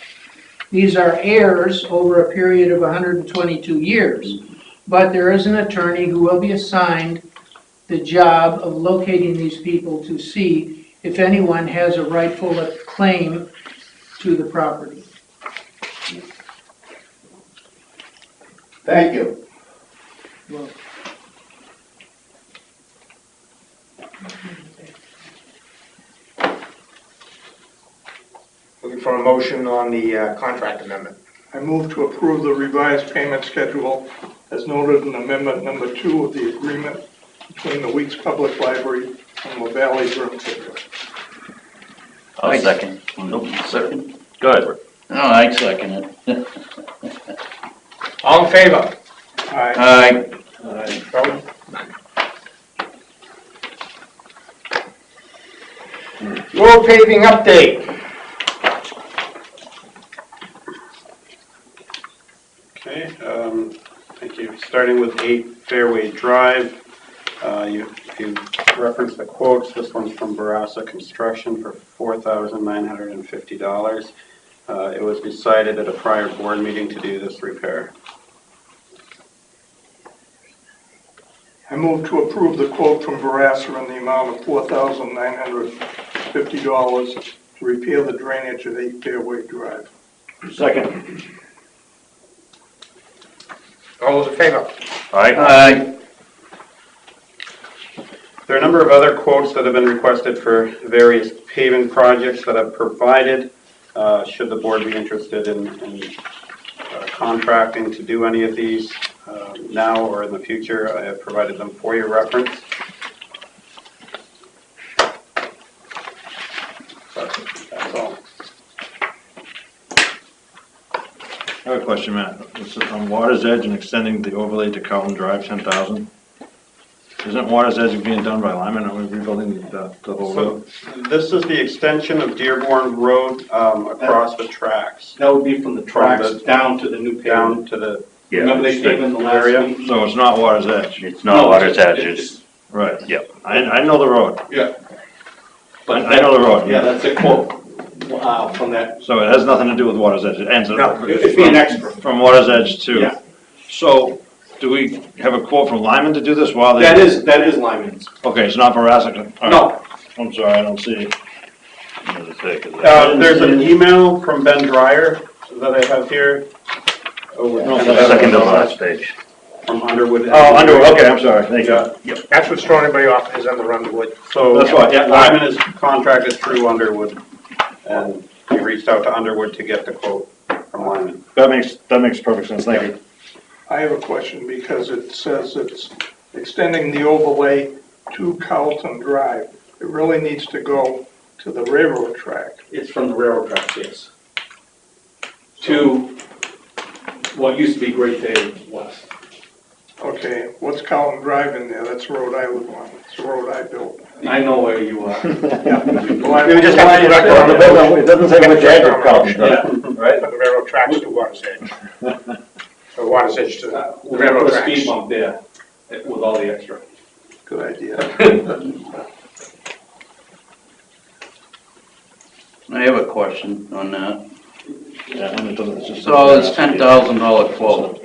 [SPEAKER 10] These are heirs over a period of 122 years. But there is an attorney who will be assigned the job of locating these people to see if anyone has a rightful claim to the property.
[SPEAKER 13] Thank you.
[SPEAKER 10] Well,
[SPEAKER 1] looking for a motion on the contract amendment.
[SPEAKER 2] I move to approve the revised payment schedule as noted in amendment number 2 of the agreement between the Weeks Public Library and La Valley Room Theater.
[SPEAKER 3] I'll second. Nope, second. Go ahead. No, I second it.
[SPEAKER 1] All in favor?
[SPEAKER 2] Aye.
[SPEAKER 3] Aye.
[SPEAKER 1] Vote. Road paving update.
[SPEAKER 6] Okay, thank you. Starting with 8 Fairway Drive, if you reference the quotes, this one's from Barassa Construction for $4,950. It was decided at a prior board meeting to do this repair.
[SPEAKER 2] I move to approve the quote from Barassa in the amount of $4,950 to repair the drainage at 8 Fairway Drive.
[SPEAKER 7] Second.
[SPEAKER 1] All those in favor?
[SPEAKER 3] Aye.
[SPEAKER 6] There are a number of other quotes that have been requested for various paving projects that I've provided. Should the board be interested in contracting to do any of these now or in the future, I have provided them for your reference. That's all.
[SPEAKER 7] I have a question, Matt. This is on Water's Edge and extending the overlay to Carlton Drive, 10,000. Isn't Water's Edge being done by Lyman? Are we rebuilding the whole road?
[SPEAKER 6] So this is the extension of Dearborn Road across the tracks.
[SPEAKER 14] That would be from the tracks down to the new
[SPEAKER 6] Down
[SPEAKER 14] pavement.
[SPEAKER 6] to the,
[SPEAKER 14] Remember they came in the last
[SPEAKER 6] area?
[SPEAKER 14] meeting?
[SPEAKER 7] So it's not Water's Edge?
[SPEAKER 3] It's not Water's Edge, it's,
[SPEAKER 7] Right.
[SPEAKER 3] yep.
[SPEAKER 7] I know the road.
[SPEAKER 14] Yeah. But
[SPEAKER 7] I know the road.
[SPEAKER 14] Yeah, that's a quote from that.
[SPEAKER 7] So it has nothing to do with Water's Edge. It ends at.
[SPEAKER 1] No,
[SPEAKER 14] it'd be an extra.
[SPEAKER 7] From Water's Edge to.
[SPEAKER 14] Yeah.
[SPEAKER 7] So do we have a quote from Lyman to do this while they?
[SPEAKER 14] That is Lyman's.
[SPEAKER 7] Okay, it's not Barassa. All right.
[SPEAKER 14] No.
[SPEAKER 7] I'm sorry, I don't see.
[SPEAKER 6] there's an email from Ben Dryer that I have here.
[SPEAKER 7] No,
[SPEAKER 3] Second to the last page.
[SPEAKER 6] from Underwood.
[SPEAKER 7] Oh, Underwood, okay, I'm sorry, thank you.
[SPEAKER 1] That's what's throwing everybody off, is under Underwood.
[SPEAKER 6] So,
[SPEAKER 7] That's what- yeah.
[SPEAKER 6] Lyman is contracted through Underwood, and we reached out to Underwood to get the quote from Lyman.
[SPEAKER 7] That makes perfect sense, thank you.
[SPEAKER 2] I have a question because it says it's extending the overlay to Carlton Drive. It really needs to go to the railroad track.
[SPEAKER 14] It's from the railroad tracks, yes. To what used to be Great Bay West.
[SPEAKER 2] Okay, what's Carlton Drive in there? That's the road I live on. It's the road I built.
[SPEAKER 14] I know where you are.
[SPEAKER 1] We just have to direct
[SPEAKER 7] On the building, it doesn't say which edge of Carlton
[SPEAKER 14] Yeah.
[SPEAKER 7] Drive, right?
[SPEAKER 1] From the railroad tracks to Water's Edge. Or Water's Edge to the
[SPEAKER 14] We're gonna
[SPEAKER 1] railroad
[SPEAKER 14] put a speed
[SPEAKER 1] tracks.
[SPEAKER 14] bump there with all the extra.
[SPEAKER 2] Good idea.
[SPEAKER 15] I have a question on that.
[SPEAKER 7] Yeah, and it doesn't, it's just.
[SPEAKER 15] So it's $10,000 quote,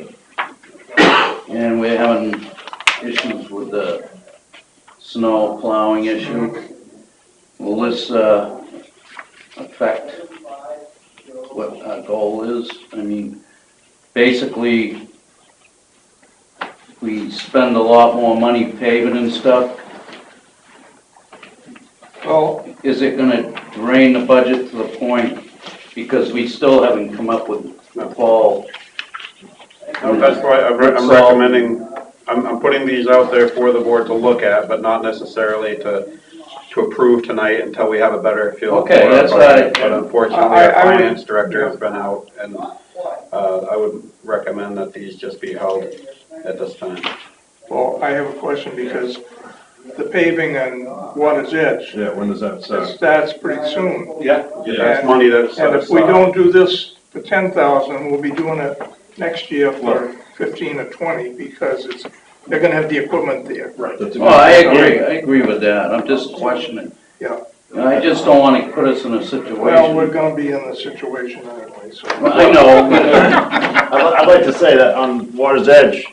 [SPEAKER 15] and we're having issues with the snow plowing issue. Will this affect what our goal is? I mean, basically, we spend a lot more money paving and stuff.
[SPEAKER 2] Well,
[SPEAKER 15] Is it gonna drain the budget to the point, because we still haven't come up with the fall?
[SPEAKER 6] No, that's why I'm recommending, I'm putting these out there for the board to look at, but not necessarily to approve tonight until we have a better feel.
[SPEAKER 15] Okay,
[SPEAKER 6] for our
[SPEAKER 15] that's
[SPEAKER 6] budget.
[SPEAKER 15] right.
[SPEAKER 6] But unfortunately, our finance director has been out, and I would recommend that these just be held at this time.
[SPEAKER 2] well, I have a question because the paving on Water's Edge,
[SPEAKER 7] Yeah, when does that
[SPEAKER 2] it
[SPEAKER 7] start?
[SPEAKER 2] starts pretty soon.
[SPEAKER 14] Yeah.
[SPEAKER 6] That's money that's.
[SPEAKER 2] And if we don't do this for 10,000, we'll be doing it next year for 15 or 20 because they're gonna have the equipment there.
[SPEAKER 14] Right.
[SPEAKER 15] Well, I agree with that, I'm just questioning.
[SPEAKER 2] Yeah.
[SPEAKER 15] I just don't wanna put us in a
[SPEAKER 2] Well,
[SPEAKER 15] situation.
[SPEAKER 2] we're gonna be in the situation anyway, so.
[SPEAKER 15] I know, but,
[SPEAKER 7] I'd like to say that on Water's Edge,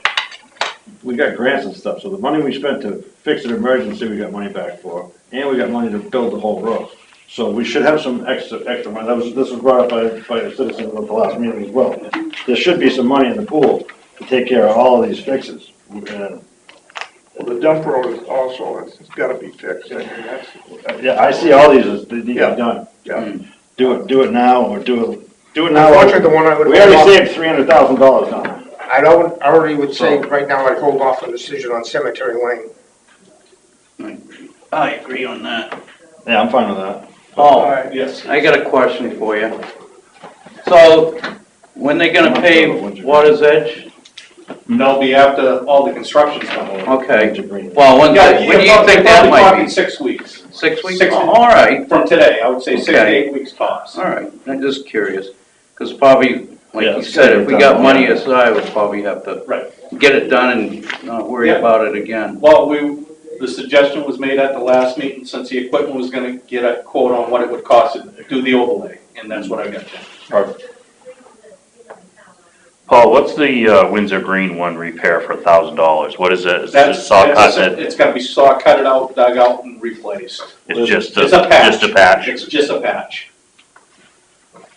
[SPEAKER 7] we got grants and stuff, so the money we spent to fix an emergency, we got money back for, and we got money to build the whole road. So we should have some extra money, this was brought up by a citizen at the last meeting as well. There should be some money in the pool to take care of all of these fixes. And,
[SPEAKER 2] Well, the dump road is also, it's gotta be fixed. I mean, that's,
[SPEAKER 7] yeah, I see all these as they need to be
[SPEAKER 2] Yeah.
[SPEAKER 7] done.
[SPEAKER 2] yeah.
[SPEAKER 7] Do it now, or do it now.
[SPEAKER 1] Unfortunately, the one I would.
[SPEAKER 7] We already saved $300,000 on it.
[SPEAKER 1] I already would say right now I'd hold off on decision on Cemetery Lane.
[SPEAKER 15] I agree on that.
[SPEAKER 7] Yeah, I'm fine with that.
[SPEAKER 15] Oh,
[SPEAKER 2] Alright,
[SPEAKER 14] Yes.
[SPEAKER 15] I got a question for you. So, when they gonna pave Water's Edge?
[SPEAKER 14] That'll be after all the construction's done.
[SPEAKER 15] Okay, well, when do you think that might
[SPEAKER 14] Talking
[SPEAKER 15] be?
[SPEAKER 14] 6 weeks
[SPEAKER 15] 6 weeks?
[SPEAKER 14] 6
[SPEAKER 15] Oh,
[SPEAKER 14] weeks.
[SPEAKER 15] all right,
[SPEAKER 14] from today. I would say 6 to
[SPEAKER 15] Okay.
[SPEAKER 14] 8 weeks tops.
[SPEAKER 15] all right, I'm just curious, because probably, like
[SPEAKER 7] Yeah,
[SPEAKER 15] you
[SPEAKER 7] it's
[SPEAKER 15] said,
[SPEAKER 7] gotta
[SPEAKER 15] if
[SPEAKER 7] be
[SPEAKER 15] we
[SPEAKER 7] done,
[SPEAKER 15] got money
[SPEAKER 7] yeah.
[SPEAKER 15] aside, we'd probably have to
[SPEAKER 14] Right.
[SPEAKER 15] get it done and not worry
[SPEAKER 14] Yeah.
[SPEAKER 15] about it again.
[SPEAKER 14] Well, the suggestion was made at the last meeting, since the equipment was gonna get a quote on what it would cost to do the overlay, and that's what I got you.
[SPEAKER 7] Perfect.
[SPEAKER 3] Paul, what's the Windsor Green one repair for $1,000? What is it? Is it
[SPEAKER 14] That's,
[SPEAKER 3] just saw
[SPEAKER 14] that's
[SPEAKER 3] cut it?
[SPEAKER 14] it's gotta be saw cut it out, dug out, and replaced.
[SPEAKER 3] It's just
[SPEAKER 14] It's a patch.
[SPEAKER 3] just a patch?
[SPEAKER 14] It's just a patch.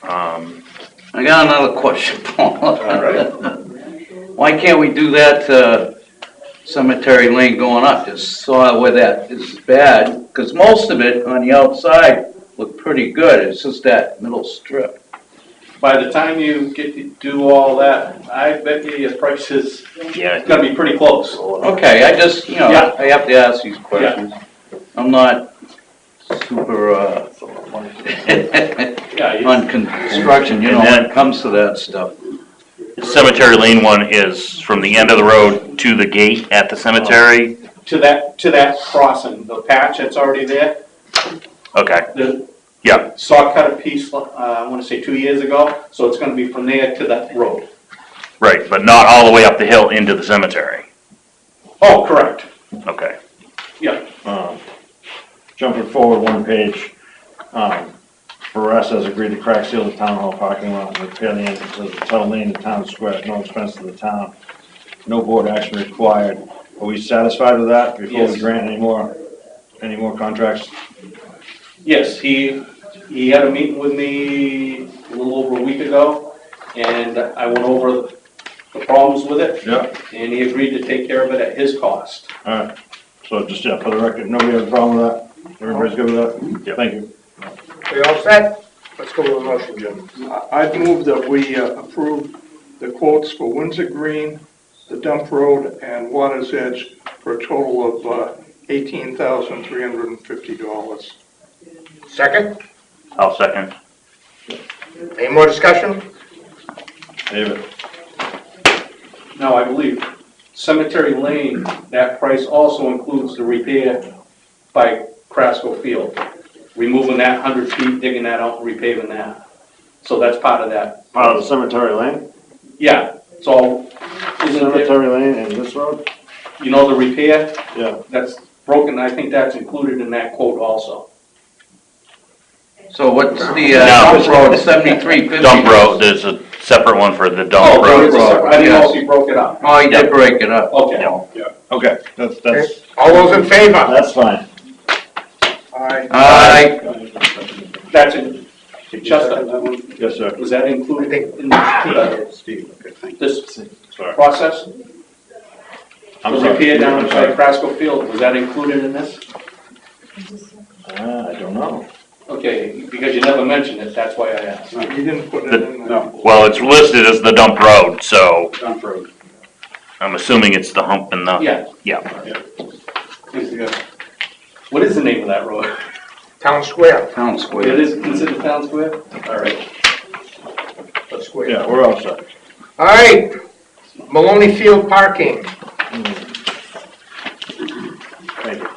[SPEAKER 15] I got another question, Paul.
[SPEAKER 14] right.
[SPEAKER 15] Why can't we do that to Cemetery Lane going up, just saw where that is bad? Because most of it on the outside looked pretty good, it's just that middle strip.
[SPEAKER 14] By the time you get to do all that, I bet you your price is
[SPEAKER 3] Yeah.
[SPEAKER 14] gonna be pretty close.
[SPEAKER 15] Okay, I just,
[SPEAKER 14] Yeah.
[SPEAKER 15] I have to ask these questions. I'm not super,
[SPEAKER 14] Yeah,
[SPEAKER 15] on construction,
[SPEAKER 3] And
[SPEAKER 15] when
[SPEAKER 3] then-
[SPEAKER 15] it comes to that stuff.
[SPEAKER 3] The Cemetery Lane one is from the end of the road to the gate at the cemetery?
[SPEAKER 14] to that crossing, the patch that's already there,
[SPEAKER 3] Okay,
[SPEAKER 14] the
[SPEAKER 3] yeah,
[SPEAKER 14] saw cut a piece, I wanna say 2 years ago, so it's gonna be from there to that road.
[SPEAKER 3] right, but not all the way up the hill into the cemetery?
[SPEAKER 14] Oh, correct,
[SPEAKER 3] Okay.
[SPEAKER 14] yeah.
[SPEAKER 7] Jumping forward one page, Barres has agreed to crack seal the town hall parking lot and repair the entrance of the Tuttle Lane to Town Square at no expense to the town. No board action required. Are we satisfied with that before we
[SPEAKER 14] Yes.
[SPEAKER 7] grant any more contracts?
[SPEAKER 14] Yes, he had a meeting with me a little over a week ago, and I went over the problems with it,
[SPEAKER 7] Yeah,
[SPEAKER 14] and he agreed to take care of it at his cost.
[SPEAKER 7] all right. So just, yeah, for the record, nobody has a problem with that? Everybody's good with that? Thank you.
[SPEAKER 1] We all set? Let's go with a motion, Jim.
[SPEAKER 2] I'd move that we approve the quotes for Windsor Green, the Dump Road, and Water's Edge for a total of $18,350.
[SPEAKER 1] Second?
[SPEAKER 3] I'll second.
[SPEAKER 1] Any more discussion?
[SPEAKER 7] David?
[SPEAKER 14] Now, I believe Cemetery Lane, that price also includes the repair by Crasco Field. Removing that 100 feet, digging that out, and repaving that. So that's part of that.
[SPEAKER 7] The Cemetery Lane?
[SPEAKER 14] Yeah, so, isn't it,
[SPEAKER 7] Cemetery Lane and this road?
[SPEAKER 14] you know, the repair,
[SPEAKER 7] Yeah.
[SPEAKER 14] that's broken, I think that's included in that quote also.
[SPEAKER 15] So what's the,
[SPEAKER 3] No.
[SPEAKER 15] dump road, 7350?
[SPEAKER 3] Dump road, there's a separate one for the dump
[SPEAKER 14] there
[SPEAKER 3] road.
[SPEAKER 14] is a separate- I didn't know
[SPEAKER 15] yes.
[SPEAKER 14] if you broke it up.
[SPEAKER 15] Oh, he did break it up.
[SPEAKER 14] Okay.
[SPEAKER 7] Okay, that's,
[SPEAKER 1] All those in favor?
[SPEAKER 7] that's fine.
[SPEAKER 2] Aye.
[SPEAKER 15] Aye.
[SPEAKER 14] That's in, Chester,
[SPEAKER 7] Yes, sir.
[SPEAKER 14] was that included in
[SPEAKER 6] Steve, okay, thank you.
[SPEAKER 14] this
[SPEAKER 7] Sorry.
[SPEAKER 14] process?
[SPEAKER 7] I'm
[SPEAKER 14] The
[SPEAKER 7] sorry.
[SPEAKER 14] repair down
[SPEAKER 7] I'm
[SPEAKER 14] by
[SPEAKER 7] sorry.
[SPEAKER 14] Crasco Field, was that included in this?
[SPEAKER 7] I don't know.
[SPEAKER 14] Okay, because you never mentioned it, that's why I asked.
[SPEAKER 2] You didn't put it in there.
[SPEAKER 6] No,
[SPEAKER 3] Well, it's listed as the dump road, so
[SPEAKER 6] Dump Road.
[SPEAKER 3] I'm assuming it's the hump and the,
[SPEAKER 14] Yeah.
[SPEAKER 3] yeah.
[SPEAKER 14] What is the name of that road?
[SPEAKER 1] Town Square.
[SPEAKER 15] Town
[SPEAKER 14] It
[SPEAKER 15] Square.
[SPEAKER 14] is considered Town Square? All right.
[SPEAKER 1] Let's square.
[SPEAKER 7] Yeah, we're all set.
[SPEAKER 1] All right, Maloney Field parking.
[SPEAKER 7] Thank you.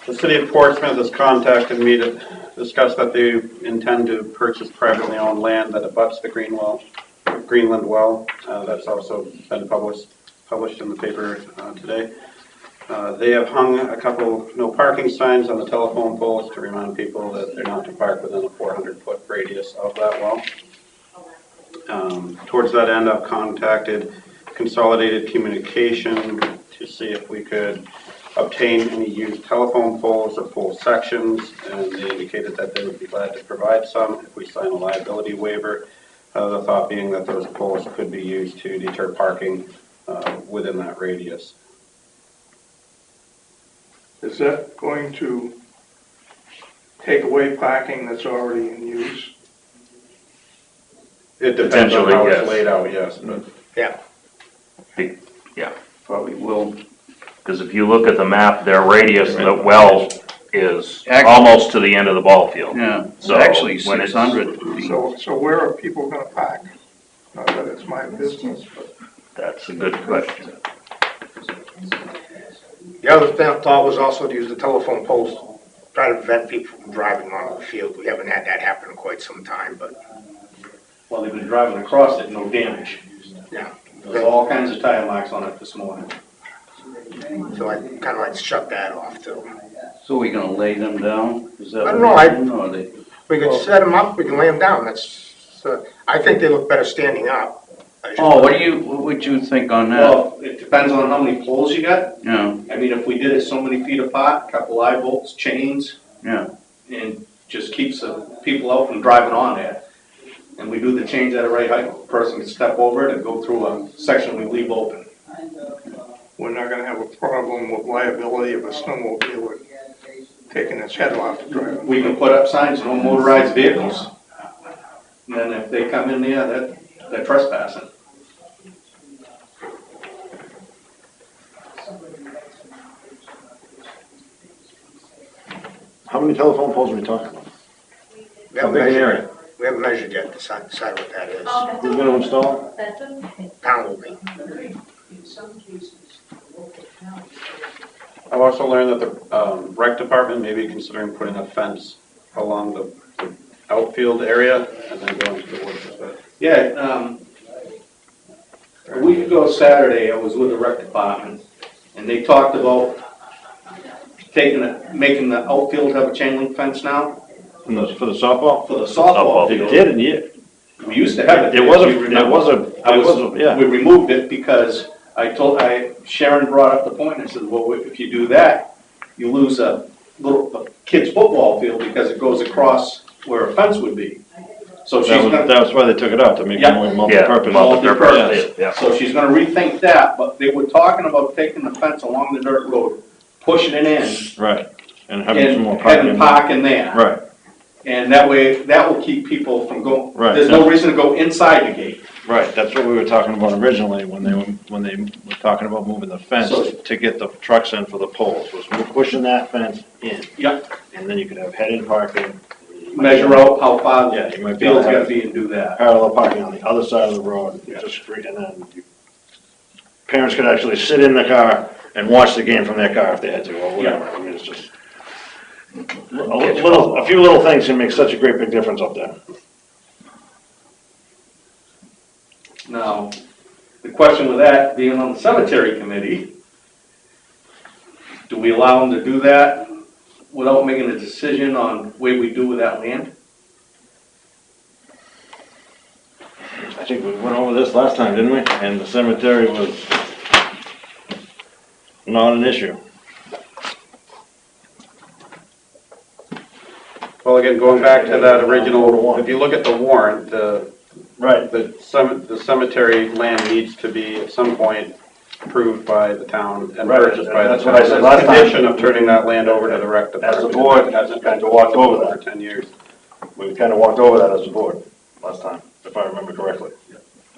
[SPEAKER 6] The city of Portsmouth has contacted me to discuss that they intend to purchase privately owned land that abuts the Greenland well. That's also been published in the paper today. They have hung a couple no parking signs on the telephone poles to remind people that they're not to park within a 400-foot radius of that well. Towards that end, I've contacted Consolidated Communication to see if we could obtain any used telephone poles or pole sections, and they indicated that they would be glad to provide some if we sign a liability waiver. The thought being that those poles could be used to deter parking within that radius.
[SPEAKER 2] Is that going to take away parking that's already in use?
[SPEAKER 6] It depends on how
[SPEAKER 3] Potentially,
[SPEAKER 6] it's laid out, yes, but
[SPEAKER 15] Probably will.
[SPEAKER 3] Because if you look at the map, their radius, the well is
[SPEAKER 15] Actually-
[SPEAKER 3] almost to the end of the ball field.
[SPEAKER 15] Yeah, it's
[SPEAKER 3] So,
[SPEAKER 15] actually
[SPEAKER 3] when it's-
[SPEAKER 15] 600.
[SPEAKER 2] So where are people gonna park? Not that it's my business, but
[SPEAKER 3] That's a good question.
[SPEAKER 1] The other thought was also to use the telephone poles, to try to prevent people from driving on the field. We haven't had that happen in quite some time, but,
[SPEAKER 14] Well, they've been driving across it, no damage.
[SPEAKER 1] yeah.
[SPEAKER 14] There's all kinds of tire marks on it this morning.
[SPEAKER 1] So I kind of like to shut that off too.
[SPEAKER 15] So we gonna lay them down? Is that
[SPEAKER 1] I don't
[SPEAKER 15] what
[SPEAKER 1] know,
[SPEAKER 15] we're doing, or they?
[SPEAKER 1] We could set them up, we can lay them down. I think they look better standing up.
[SPEAKER 15] Oh, what would you think on that?
[SPEAKER 14] Well, it depends on how many poles you got.
[SPEAKER 15] Yeah,
[SPEAKER 14] I mean, if we did it so many feet apart, a couple eye bolts, chains,
[SPEAKER 15] yeah.
[SPEAKER 14] and just keeps the people out from driving on there. And we do the change at a right height, the person can step over it and go through a section we leave open.
[SPEAKER 2] we're not gonna have a problem with liability of a snowmobile taking its head off the driver.
[SPEAKER 14] We can put up signs, no motorized vehicles. And then if they come in there, they're trespassing.
[SPEAKER 7] How many telephone poles are we talking about?
[SPEAKER 1] We
[SPEAKER 7] How
[SPEAKER 1] haven't
[SPEAKER 7] big an
[SPEAKER 1] measured,
[SPEAKER 7] area?
[SPEAKER 1] we haven't measured yet, decide what that is.
[SPEAKER 7] Who's gonna install?
[SPEAKER 1] Town will be.
[SPEAKER 6] I've also learned that the rec department may be considering putting a fence along the outfield area and then going to the woods with it.
[SPEAKER 14] Yeah, a week ago Saturday, I was with the rec department, and they talked about making the outfield have a chain link fence now
[SPEAKER 7] For the softball?
[SPEAKER 14] for the softball
[SPEAKER 7] They
[SPEAKER 14] field.
[SPEAKER 7] did, and yeah.
[SPEAKER 14] We used to have it.
[SPEAKER 7] It was yeah.
[SPEAKER 14] We removed it because Sharon brought up the point, I said, well, if you do that, you lose a kid's football field because it goes across where a fence would be. So she's
[SPEAKER 7] That was,
[SPEAKER 14] gonna,
[SPEAKER 7] that's why they took it out, to make it
[SPEAKER 14] Yeah.
[SPEAKER 7] more
[SPEAKER 3] Yeah,
[SPEAKER 7] multi-purpose.
[SPEAKER 3] multi-purpose, yeah.
[SPEAKER 14] so she's gonna rethink that, but they were talking about taking the fence along the dirt road, pushing it in,
[SPEAKER 7] Right, and having some more
[SPEAKER 14] and
[SPEAKER 7] parking.
[SPEAKER 14] having parking there.
[SPEAKER 7] Right,
[SPEAKER 14] And that way, that will keep people from going,
[SPEAKER 7] Right.
[SPEAKER 14] there's no reason to go inside the gate.
[SPEAKER 7] right, that's what we were talking about originally, when they were talking about moving the fence
[SPEAKER 14] So-
[SPEAKER 7] to get the trucks in for the poles, was we're pushing that fence in.
[SPEAKER 14] Yep.
[SPEAKER 7] And then you could have headed parking.
[SPEAKER 14] Measure out how far
[SPEAKER 7] Yeah,
[SPEAKER 14] the
[SPEAKER 7] you might be
[SPEAKER 14] field's
[SPEAKER 7] able to
[SPEAKER 14] gonna
[SPEAKER 7] have
[SPEAKER 14] be and do that.
[SPEAKER 7] parallel parking on the other side of the road, just straight, and then parents could actually sit in the car and watch the game from their car if they had to, or whatever, I mean, it's just. A few little things can make such a great big difference up there.
[SPEAKER 14] Now, the question with that, being on the cemetery committee, do we allow them to do that without making a decision on what we do with that land?
[SPEAKER 7] I think we went over this last time, didn't we? And the cemetery was not an issue.
[SPEAKER 6] Well, again, going back to that original, if you look at the warrant,
[SPEAKER 7] Right.
[SPEAKER 6] the cemetery land needs to be at some point approved by the town and
[SPEAKER 7] Right,
[SPEAKER 6] purchased by the
[SPEAKER 7] that's
[SPEAKER 6] town.
[SPEAKER 7] what I said last
[SPEAKER 6] As a
[SPEAKER 7] time.
[SPEAKER 6] condition of turning that land over to the rec department.
[SPEAKER 7] As a board,
[SPEAKER 6] Hasn't
[SPEAKER 7] kind
[SPEAKER 6] been
[SPEAKER 7] of walked over
[SPEAKER 6] for
[SPEAKER 7] that.
[SPEAKER 6] 10 years.
[SPEAKER 7] We kind of walked over that as a board last time, if I remember correctly.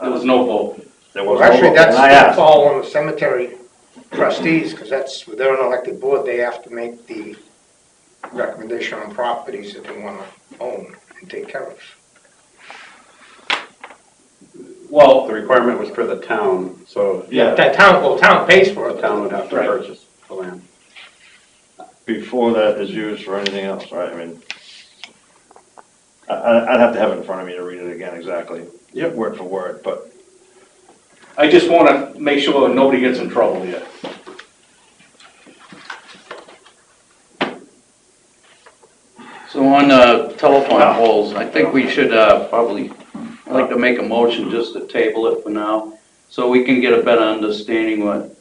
[SPEAKER 14] There was no vote.
[SPEAKER 7] There was
[SPEAKER 1] Well,
[SPEAKER 7] no
[SPEAKER 1] actually,
[SPEAKER 7] vote,
[SPEAKER 1] that's
[SPEAKER 7] and I
[SPEAKER 1] the
[SPEAKER 7] asked.
[SPEAKER 1] fall on the cemetery trustees, because they're an elected board, they have to make the recommendation on properties that they want to own and take care of.
[SPEAKER 14] Well,
[SPEAKER 6] The requirement was for the town, so
[SPEAKER 7] Yeah,
[SPEAKER 1] That town pays for
[SPEAKER 6] the
[SPEAKER 1] it.
[SPEAKER 6] town would have to
[SPEAKER 14] Right.
[SPEAKER 6] purchase the land.
[SPEAKER 7] before that is used for anything else, right? I mean, I'd have to have it in front of me to read it again exactly.
[SPEAKER 6] Yep.
[SPEAKER 7] Word for word, but
[SPEAKER 14] I just wanna make sure nobody gets in trouble here.
[SPEAKER 15] So on telephone poles, I think we should probably, I'd like to make a motion just to table it for now, so we can get a better understanding what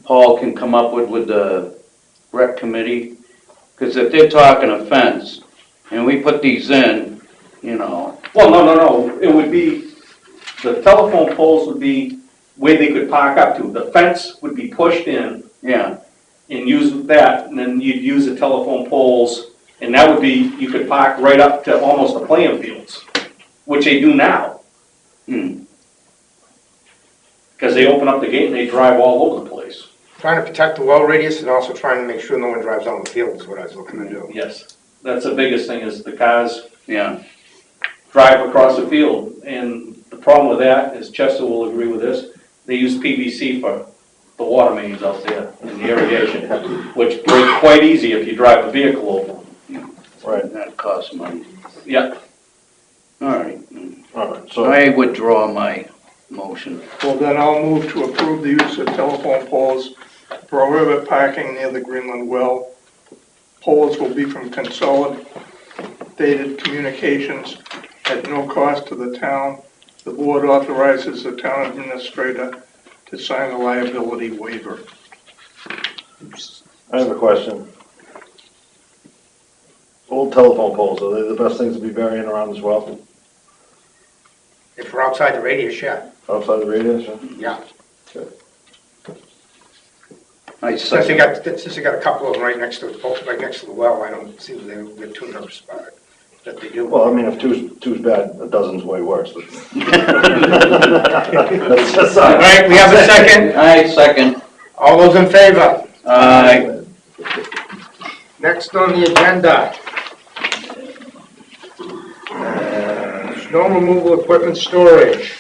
[SPEAKER 15] Paul can come up with the rec committee. Because if they're talking a fence, and we put these in, you know,
[SPEAKER 14] Well, no, it would be, the telephone poles would be where they could park up to. The fence would be pushed in
[SPEAKER 15] yeah,
[SPEAKER 14] and use that, and then you'd use the telephone poles, and that would be, you could park right up to almost the playing fields, which they do now. Because they open up the gate and they drive all over the place.
[SPEAKER 1] Trying to protect the well radius and also trying to make sure no one drives on the field is what I was looking to do.
[SPEAKER 14] Yes, that's the biggest thing, is the cars
[SPEAKER 15] yeah.
[SPEAKER 14] drive across the field. And the problem with that is, Chester will agree with this, they use PVC for the water mains out there and the irrigation, which break quite easy if you drive a vehicle over them.
[SPEAKER 15] Right. That costs money.
[SPEAKER 14] Yeah,
[SPEAKER 15] All right,
[SPEAKER 7] all right, so
[SPEAKER 15] I withdraw my motion.
[SPEAKER 2] Well, then I'll move to approve the use of telephone poles, prohibit parking near the Greenland well. Poles will be from Consolidated Communications at no cost to the town. The board authorizes the town administrator to sign a liability waiver.
[SPEAKER 7] I have a question. Old telephone poles, are they the best things to be burying around as well?
[SPEAKER 1] If we're outside the radius, yeah.
[SPEAKER 7] Outside the radius, yeah?
[SPEAKER 1] Yeah.
[SPEAKER 15] I
[SPEAKER 1] Since you
[SPEAKER 15] second.
[SPEAKER 1] got a couple of them right next to the well, I don't see that they're too nervous about it, that they do.
[SPEAKER 7] Well, I mean, if two's bad, a dozen's way worse. That's just
[SPEAKER 1] All right, we have a second.
[SPEAKER 15] I second.
[SPEAKER 1] All those in favor?
[SPEAKER 15] Aye.
[SPEAKER 1] Next on the agenda. Snow removal equipment storage.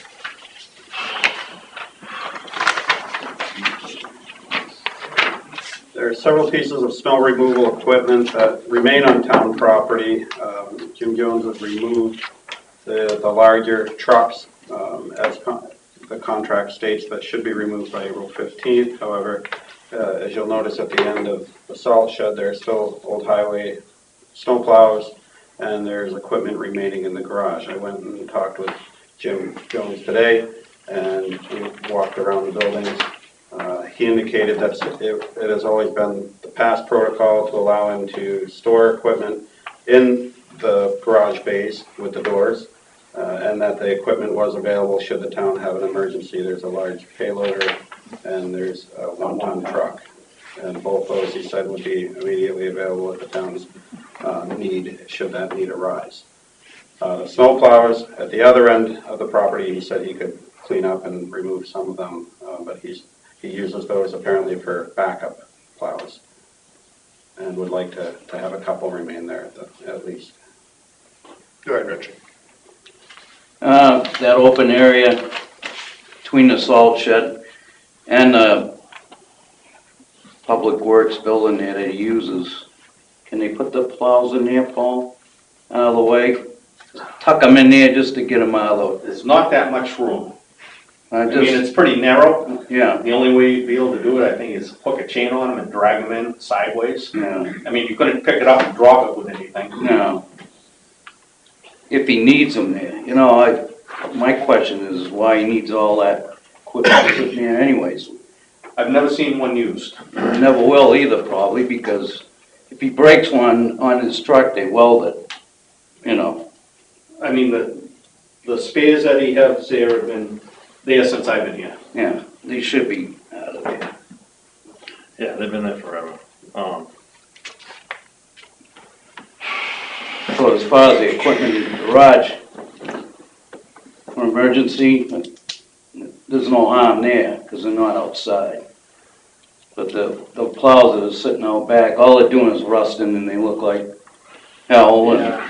[SPEAKER 6] There are several pieces of snow removal equipment that remain on town property. Jim Jones has removed the larger trucks, as the contract states, that should be removed by April 15th. However, as you'll notice at the end of the salt shed, there are still old highway snow plows, and there's equipment remaining in the garage. I went and talked with Jim Jones today, and we walked around the buildings. He indicated that it has always been the past protocol to allow him to store equipment in the garage bays with the doors, and that the equipment was available should the town have an emergency. There's a large payloader and there's a 1-ton truck. And both those, he said, would be immediately available at the town's need, should that need arise. Snow plowers at the other end of the property, he said he could clean up and remove some of them, but he uses those apparently for backup plows, and would like to have a couple remain there at least.
[SPEAKER 1] Go ahead, Richard.
[SPEAKER 15] That open area between the salt shed and the Public Works building there that he uses, can they put the plows in there, Paul, out of the way? Tuck them in there just to get them out of the...
[SPEAKER 14] There's not that much room. I mean,
[SPEAKER 15] just,
[SPEAKER 14] it's pretty narrow.
[SPEAKER 15] yeah,
[SPEAKER 14] The only way you'd be able to do it, I think, is hook a chain on them and drag them in sideways.
[SPEAKER 15] yeah,
[SPEAKER 14] I mean, you couldn't pick it up and drop it with anything.
[SPEAKER 15] no. If he needs them there, you know, my question is why he needs all that equipment sitting there anyways.
[SPEAKER 14] I've never seen one used.
[SPEAKER 15] Never will either, probably, because if he breaks one on his truck, they weld it, you know.
[SPEAKER 14] I mean, the spares that he has there have been there since I've been here.
[SPEAKER 15] Yeah, they should be out of there.
[SPEAKER 7] Yeah, they've been there forever.
[SPEAKER 15] So as far as the equipment in the garage, for emergency, there's no harm there, because they're not outside. But the plows that are sitting out back, all they're doing is rusting and they look like hell. And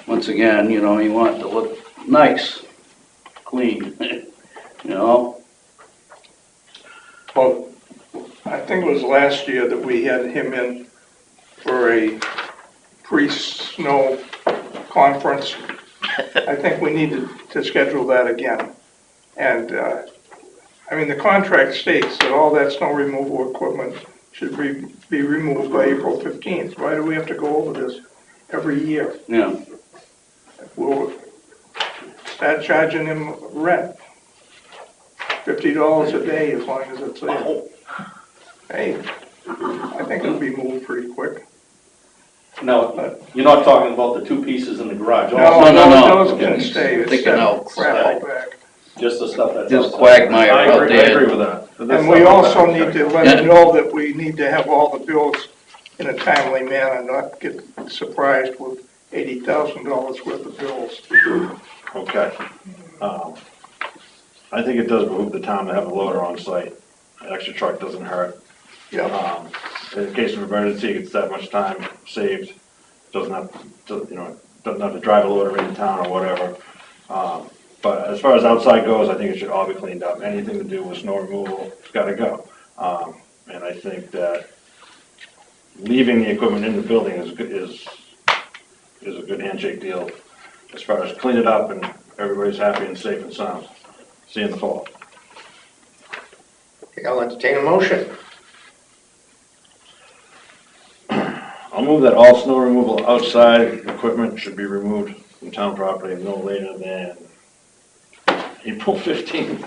[SPEAKER 15] once again, you know, you want it to look nice, clean, you know?
[SPEAKER 2] Well, I think it was last year that we had him in for a pre-snow conference. I think we need to schedule that again. And, I mean, the contract states that all that snow removal equipment should be removed by April 15th. Why do we have to go over this every year?
[SPEAKER 15] Yeah.
[SPEAKER 2] We'll start charging him rent, $50 a day as long as it's there. Hey, I think it'll be moved pretty quick.
[SPEAKER 14] No, you're not talking about the two pieces in the garage.
[SPEAKER 15] No.
[SPEAKER 2] Those can stay. It's
[SPEAKER 15] Thinking
[SPEAKER 2] that
[SPEAKER 15] outside.
[SPEAKER 2] crap out back.
[SPEAKER 14] Just the stuff that's
[SPEAKER 15] Just
[SPEAKER 14] outside.
[SPEAKER 15] quagmire
[SPEAKER 7] I
[SPEAKER 15] out
[SPEAKER 7] agree
[SPEAKER 15] there.
[SPEAKER 7] with that.
[SPEAKER 2] And we also need to let them know that we need to have all the bills in a timely manner, not get surprised with $80,000 worth of bills.
[SPEAKER 7] Okay. I think it does behoove the town to have a loader on site. An extra truck doesn't hurt.
[SPEAKER 2] Yeah.
[SPEAKER 7] In case of emergency, it's that much time saved. Doesn't have to drive a loader into town or whatever. But as far as outside goes, I think it should all be cleaned up. Anything to do with snow removal, it's gotta go. And I think that leaving the equipment in the building is a good handshake deal as far as clean it up and everybody's happy and safe and sound. See you in the fall.
[SPEAKER 1] Okay, I'll entertain a motion.
[SPEAKER 7] I'll move that all snow removal outside equipment should be removed from town property no later than April 15th.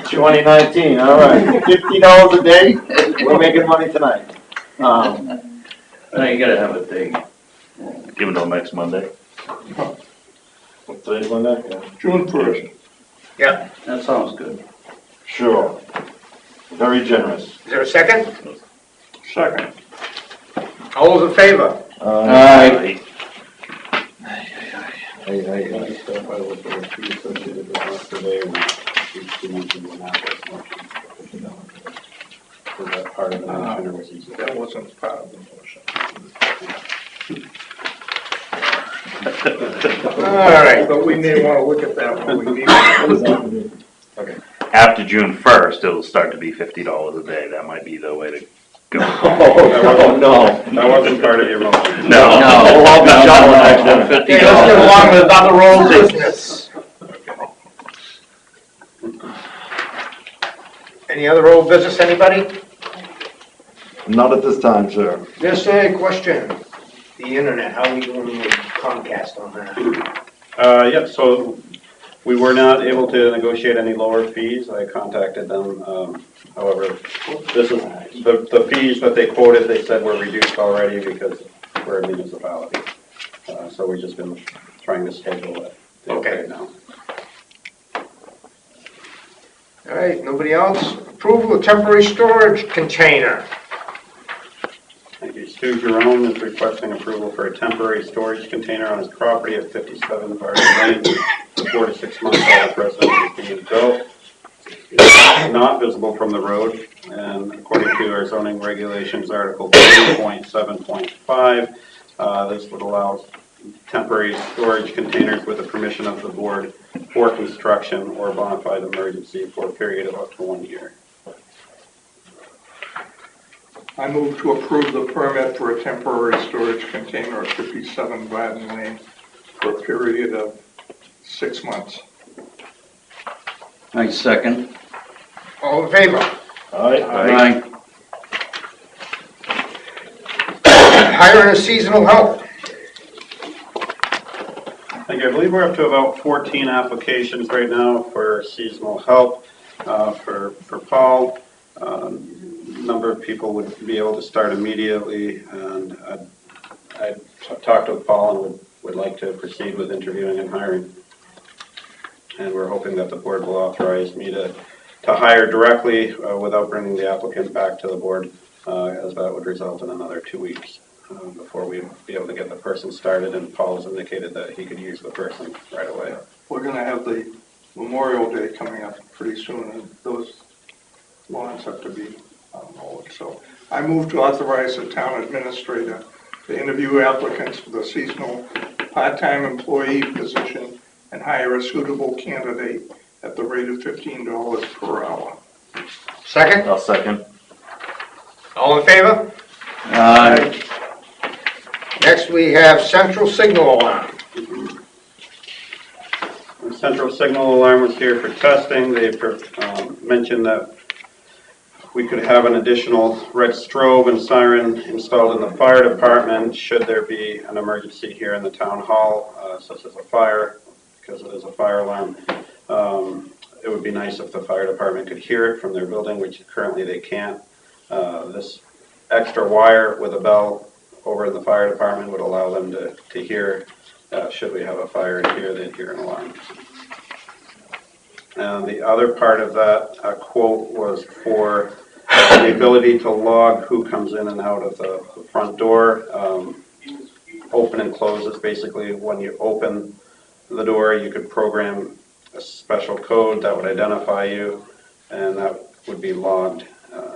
[SPEAKER 16] 2019, all right. $50 a day, we're making money tonight.
[SPEAKER 15] Now you gotta have a date.
[SPEAKER 3] Give it till next Monday.
[SPEAKER 7] What's today's Monday? Yeah.
[SPEAKER 2] June 1st.
[SPEAKER 1] Yeah.
[SPEAKER 15] That sounds good.
[SPEAKER 7] Sure. Very generous.
[SPEAKER 1] Is there a second?
[SPEAKER 2] Second.
[SPEAKER 1] All those in favor?
[SPEAKER 15] Aye.
[SPEAKER 6] That part of the motion, or was he?
[SPEAKER 2] That wasn't part of the motion.
[SPEAKER 1] All right.
[SPEAKER 2] But we may want to look at that when we meet.
[SPEAKER 3] Okay. After June 1st, it'll start to be $50 a day. That might be the way to go.
[SPEAKER 7] Oh, no. That wasn't part of your motion.
[SPEAKER 3] No.
[SPEAKER 15] We'll all be shoveling that $50.
[SPEAKER 1] Okay, let's get along with other road business. Any other old business, anybody?
[SPEAKER 7] Not at this time, sir.
[SPEAKER 1] Just a question. The internet, how are we doing with Comcast on that?
[SPEAKER 6] Yeah, so We were not able to negotiate any lower fees. I contacted them. However, this is, the fees that they quoted, they said were reduced already because we're a municipality. So we've just been trying to schedule it.
[SPEAKER 1] Okay.
[SPEAKER 6] Now.
[SPEAKER 1] All right, nobody else? Approval of temporary storage container.
[SPEAKER 6] Thank you. Stu Jerome is requesting approval for a temporary storage container on his property at 57 Barton Lane, 4 to 6 months out of residence being built. It's not visible from the road, and according to our zoning regulations, Article 3.7.5, this would allow temporary storage containers with the permission of the board for construction or bona fide emergency for a period of up to 1 year.
[SPEAKER 2] I move to approve the permit for a temporary storage container at 57 Baden Lane for a period of 6 months.
[SPEAKER 15] I second.
[SPEAKER 1] All in favor?
[SPEAKER 15] Aye.
[SPEAKER 1] Hiring a seasonal help.
[SPEAKER 6] Thank you. I believe we're up to about 14 applications right now for seasonal help for Paul. A number of people would be able to start immediately, and I talked with Paul and would like to proceed with interviewing and hiring. And we're hoping that the board will authorize me to hire directly without bringing the applicant back to the board, as that would result in another 2 weeks before we'd be able to get the person started, and Paul has indicated that he could use the person right away.
[SPEAKER 2] We're going to have the Memorial Day coming up pretty soon, and those lawns have to be mowed. So I move to authorize the town administrator to interview applicants for the seasonal part-time employee position and hire a suitable candidate at the rate of $15 per hour.
[SPEAKER 1] Second?
[SPEAKER 7] I'll second.
[SPEAKER 1] All in favor?
[SPEAKER 15] Aye.
[SPEAKER 1] Next, we have central signal alarm.
[SPEAKER 6] The central signal alarm was here for testing. They mentioned that we could have an additional red strobe and siren installed in the fire department should there be an emergency here in the town hall, such as a fire, because it is a fire alarm. It would be nice if the fire department could hear it from their building, which currently they can't. This extra wire with a bell over in the fire department would allow them to hear, should we have a fire in here, they'd hear an alarm. And the other part of that quote was for the ability to log who comes in and out of the front door. Open and close is basically when you open the door, you could program a special code that would identify you, and that would be logged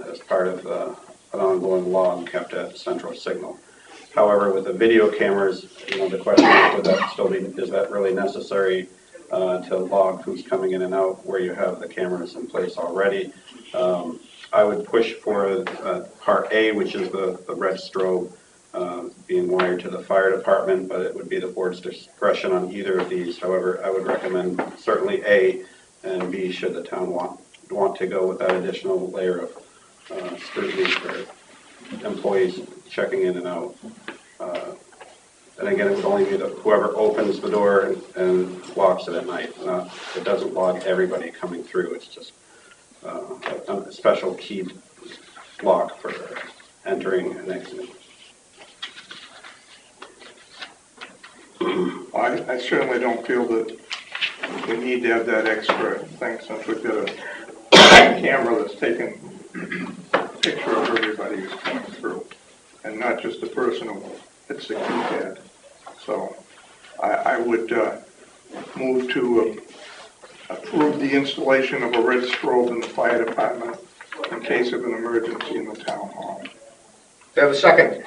[SPEAKER 6] as part of an ongoing log kept at Central Signal. However, with the video cameras, the question is, would that still be, is that really necessary to log who's coming in and out where you have the cameras in place already? I would push for part A, which is the red strobe being wired to the fire department, but it would be the board's discretion on either of these. However, I would recommend certainly A, and B should the town want to go with that additional layer of scrutiny for employees checking in and out. And again, it would only be whoever opens the door and locks it at night. It doesn't log everybody coming through. It's just a special keyed lock for entering and exiting.
[SPEAKER 2] I certainly don't feel that we need to have that extra thing, since we've got a camera that's taking a picture of everybody who's coming through, and not just the person who hits the keypad. So I would move to approve the installation of a red strobe in the fire department in case of an emergency in the town hall.
[SPEAKER 1] Do you have a second?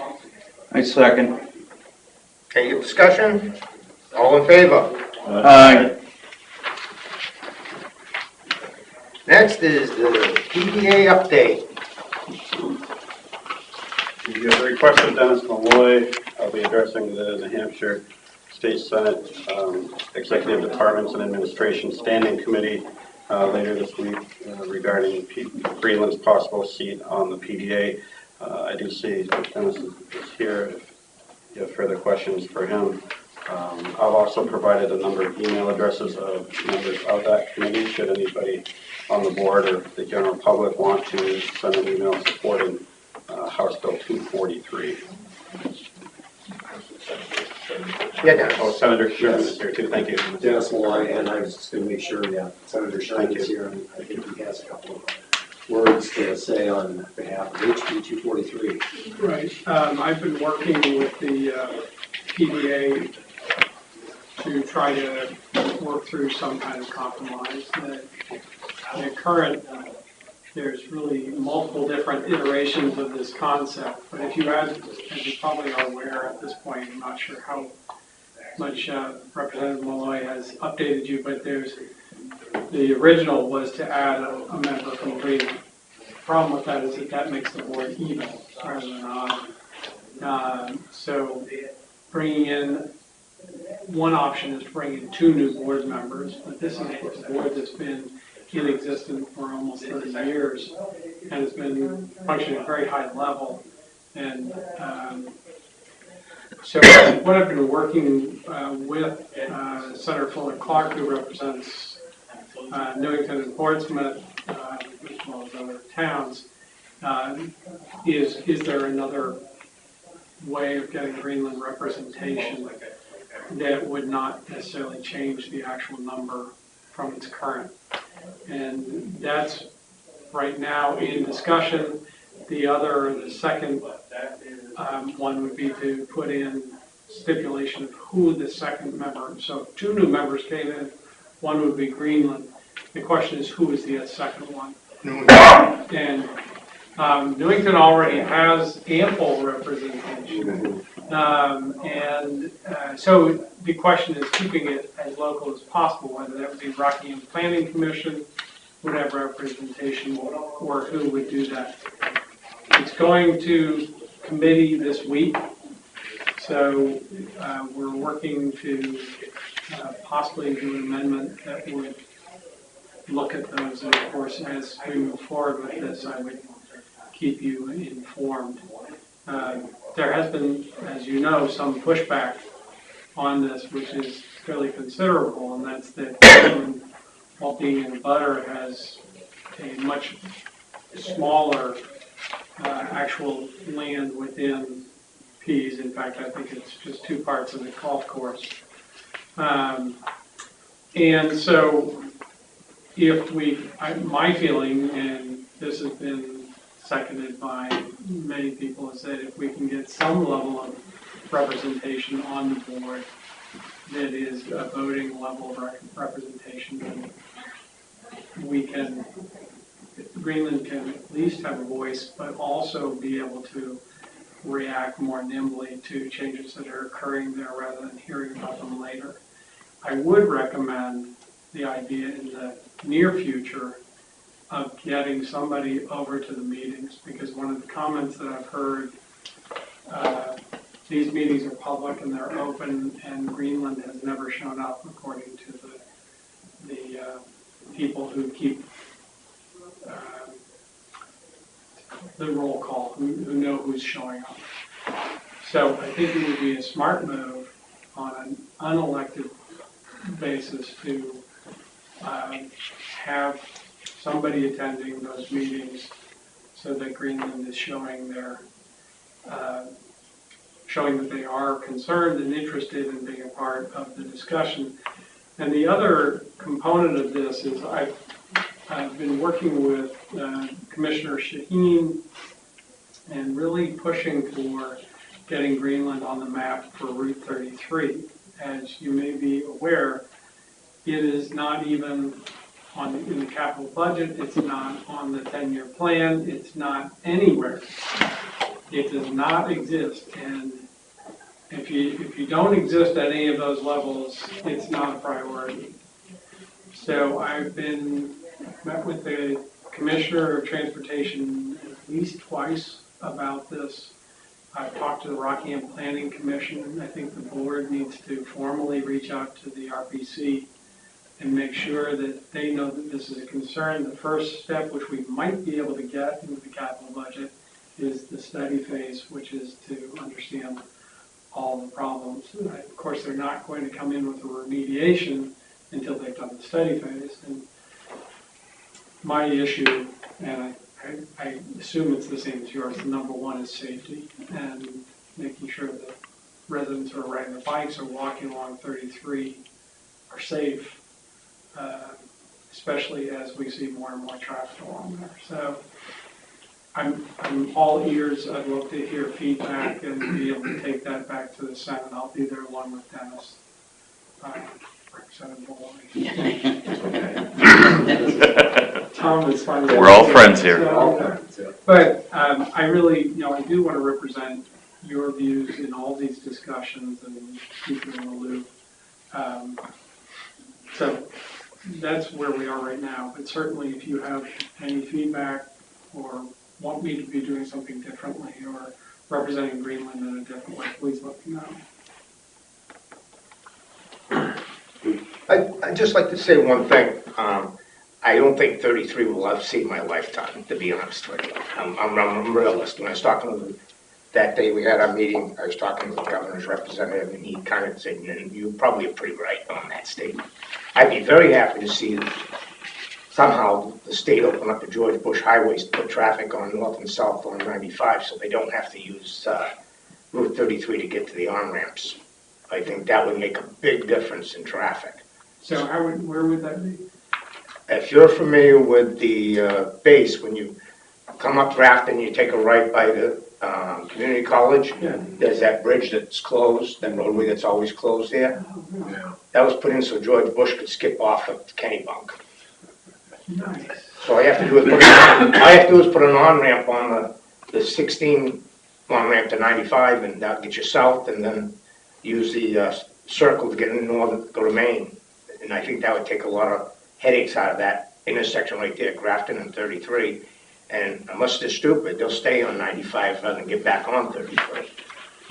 [SPEAKER 15] I second.
[SPEAKER 1] Any discussion? All in favor?
[SPEAKER 15] Aye.
[SPEAKER 1] Next is the PDA update.
[SPEAKER 6] You have the request of Dennis Malloy. I'll be addressing the New Hampshire State Senate Executive Departments and Administration Standing Committee later this week regarding Greenland's possible seat on the PDA. I do see Dennis is here if you have further questions for him. I've also provided a number of email addresses of members of that committee, should anybody on the board or the general public want to send an email supporting House Bill 243.
[SPEAKER 1] Yeah, Dennis.
[SPEAKER 6] Oh, Senator Sherman is here too, thank you.
[SPEAKER 17] Dennis Malloy, and I was just going to make sure, yeah, Senator Sherman
[SPEAKER 6] Thank
[SPEAKER 17] is
[SPEAKER 6] you.
[SPEAKER 17] here, and I think he has a couple of words to say on behalf of HB 243.
[SPEAKER 2] Right. I've been working with the PDA to try to work through some kind of compromise. The current, there's really multiple different iterations of this concept, but if you add, as you probably are aware at this point, I'm not sure how much Representative Malloy has updated you, but the original was to add a member from Greenland. The problem with that is that makes the board even rather than odd. So bringing in, one option is to bring in 2 new board members, but this is a board that's been in existence for almost 30 years and has been functioning at a very high level. And so what I've been working with Senator Fuller Clark, who represents Newington and Portsmouth, as well as other towns, is there another way of getting Greenland representation that would not necessarily change the actual number from its current? And that's right now in discussion. The second one would be to put in stipulation of who the second member, so 2 new members came in, one would be Greenland. The question is, who is the second one? And Newington already has ample representation. So the question is keeping it as local as possible, whether that would be Rockingham Planning Commission would have representation, or who would do that. It's going to committee this week, so we're working to possibly do an amendment that would look at those. And of course, as we move forward with this, I would keep you informed. There has been, as you know, some pushback on this, which is fairly considerable, and that's that while being in butter has a much smaller actual land within Pease. In fact, I think it's just 2 parts of the golf course. And so if my feeling, and this has been seconded by many people, is that if we can get some level of representation on the board that is a voting level of representation, then Greenland can at least have a voice, but also be able to react more nimbly to changes that are occurring there rather than hearing about them later. I would recommend the idea in the near future of getting somebody over to the meetings, because one of the comments that I've heard, these meetings are public and they're open, and Greenland has never shown up according to the people who keep the roll call, who know who's showing up. So I think it would be a smart move on an unelected basis to have somebody attending those meetings so that Greenland is showing showing that they are concerned and interested in being a part of the discussion. And the other component of this is I've been working with Commissioner Shaheen and really pushing for getting Greenland on the map for Route 33. As you may be aware, it is not even in the capital budget, it's not on the 10-year plan, it's not anywhere. It does not exist, and if you don't exist at any of those levels, it's not a priority. So I've met with the Commissioner of Transportation at least twice about this. I've talked to the Rockingham Planning Commission. I think the board needs to formally reach out to the RPC and make sure that they know that this is a concern. The first step, which we might be able to get into the capital budget, is the study phase, which is to understand
[SPEAKER 18] all the problems. Of course, they're not going to come in with a remediation until they've done the study phase. And my issue, and I assume it's the same as yours, the number one is safety and making sure that residents who are riding their bikes or walking along 33 are safe, especially as we see more and more traffic along there. So I'm all ears. I'd love to hear feedback and be able to take that back to the Senate. I'll be there along with Dennis. Representative Maloney. Tom is funny.
[SPEAKER 3] We're all friends here.
[SPEAKER 18] But I really, I do want to represent your views in all these discussions and keep you in the loop. So that's where we are right now. But certainly if you have any feedback or want me to be doing something differently or representing Greenland in a different way, please let me know.
[SPEAKER 1] I'd just like to say one thing. I don't think 33 will ever see my lifetime, to be honest with you. I'm a realist. When I was talking to them that day we had our meeting, I was talking to the governor's representative, and he kind of said, "You're probably pretty right on that statement." I'd be very happy to see somehow the state open up the George Bush highways to put traffic on north and south on 95 so they don't have to use Route 33 to get to the on-ramps. I think that would make a big difference in traffic.
[SPEAKER 18] So where would that be?
[SPEAKER 1] If you're familiar with the base, when you come up Grafton, you take a right by the community college.
[SPEAKER 18] Yeah.
[SPEAKER 1] There's that bridge that's closed, that roadway that's always closed there. That was put in so George Bush could skip off of Kennybunk.
[SPEAKER 18] Nice.
[SPEAKER 1] So all I have to do is put an on-ramp on the 16 on-ramp to 95, and that'll get you south, and then use the circle to get in north, go to Maine. And I think that would take a lot of headaches out of that intersection right there, Grafton and 33. And unless they're stupid, they'll stay on 95 rather than get back on 33.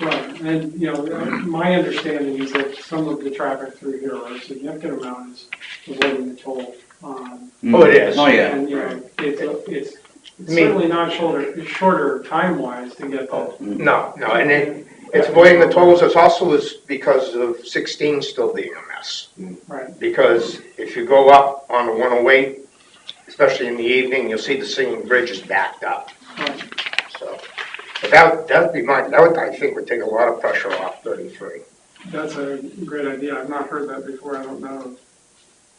[SPEAKER 18] Right, and my understanding is that some of the traffic through here, or a significant amount, is avoiding the toll.
[SPEAKER 1] Oh, it is.
[SPEAKER 15] Oh, yeah.
[SPEAKER 18] And it's certainly not shorter time-wise to get there.
[SPEAKER 1] No, and it's avoiding the tolls. It's also because of 16 still being a mess.
[SPEAKER 18] Right.
[SPEAKER 1] Because if you go up on the 108, especially in the evening, you'll see the Singing Bridge is backed up.
[SPEAKER 18] Right.
[SPEAKER 1] So, but that'd be I think would take a lot of pressure off 33.
[SPEAKER 18] That's a great idea. I've not heard that before. I don't know.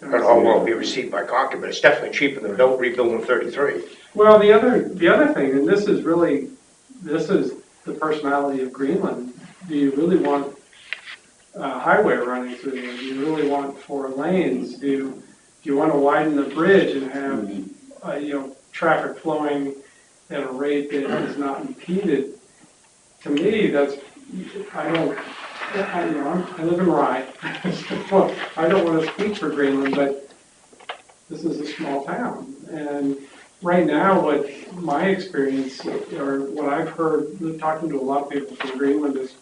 [SPEAKER 1] But all will be received by Concord, but it's definitely cheaper than rebuilding 33.
[SPEAKER 18] Well, the other thing, and this is the personality of Greenland. Do you really want a highway running through there? Do you really want 4 lanes? Do you want to widen the bridge and have traffic flowing at a rate that is not impeded? To me, I live in Rye. Well, I don't want to speak for Greenland, but this is a small town. And right now, what my experience, or what I've heard, talking to a lot of people from Greenland, is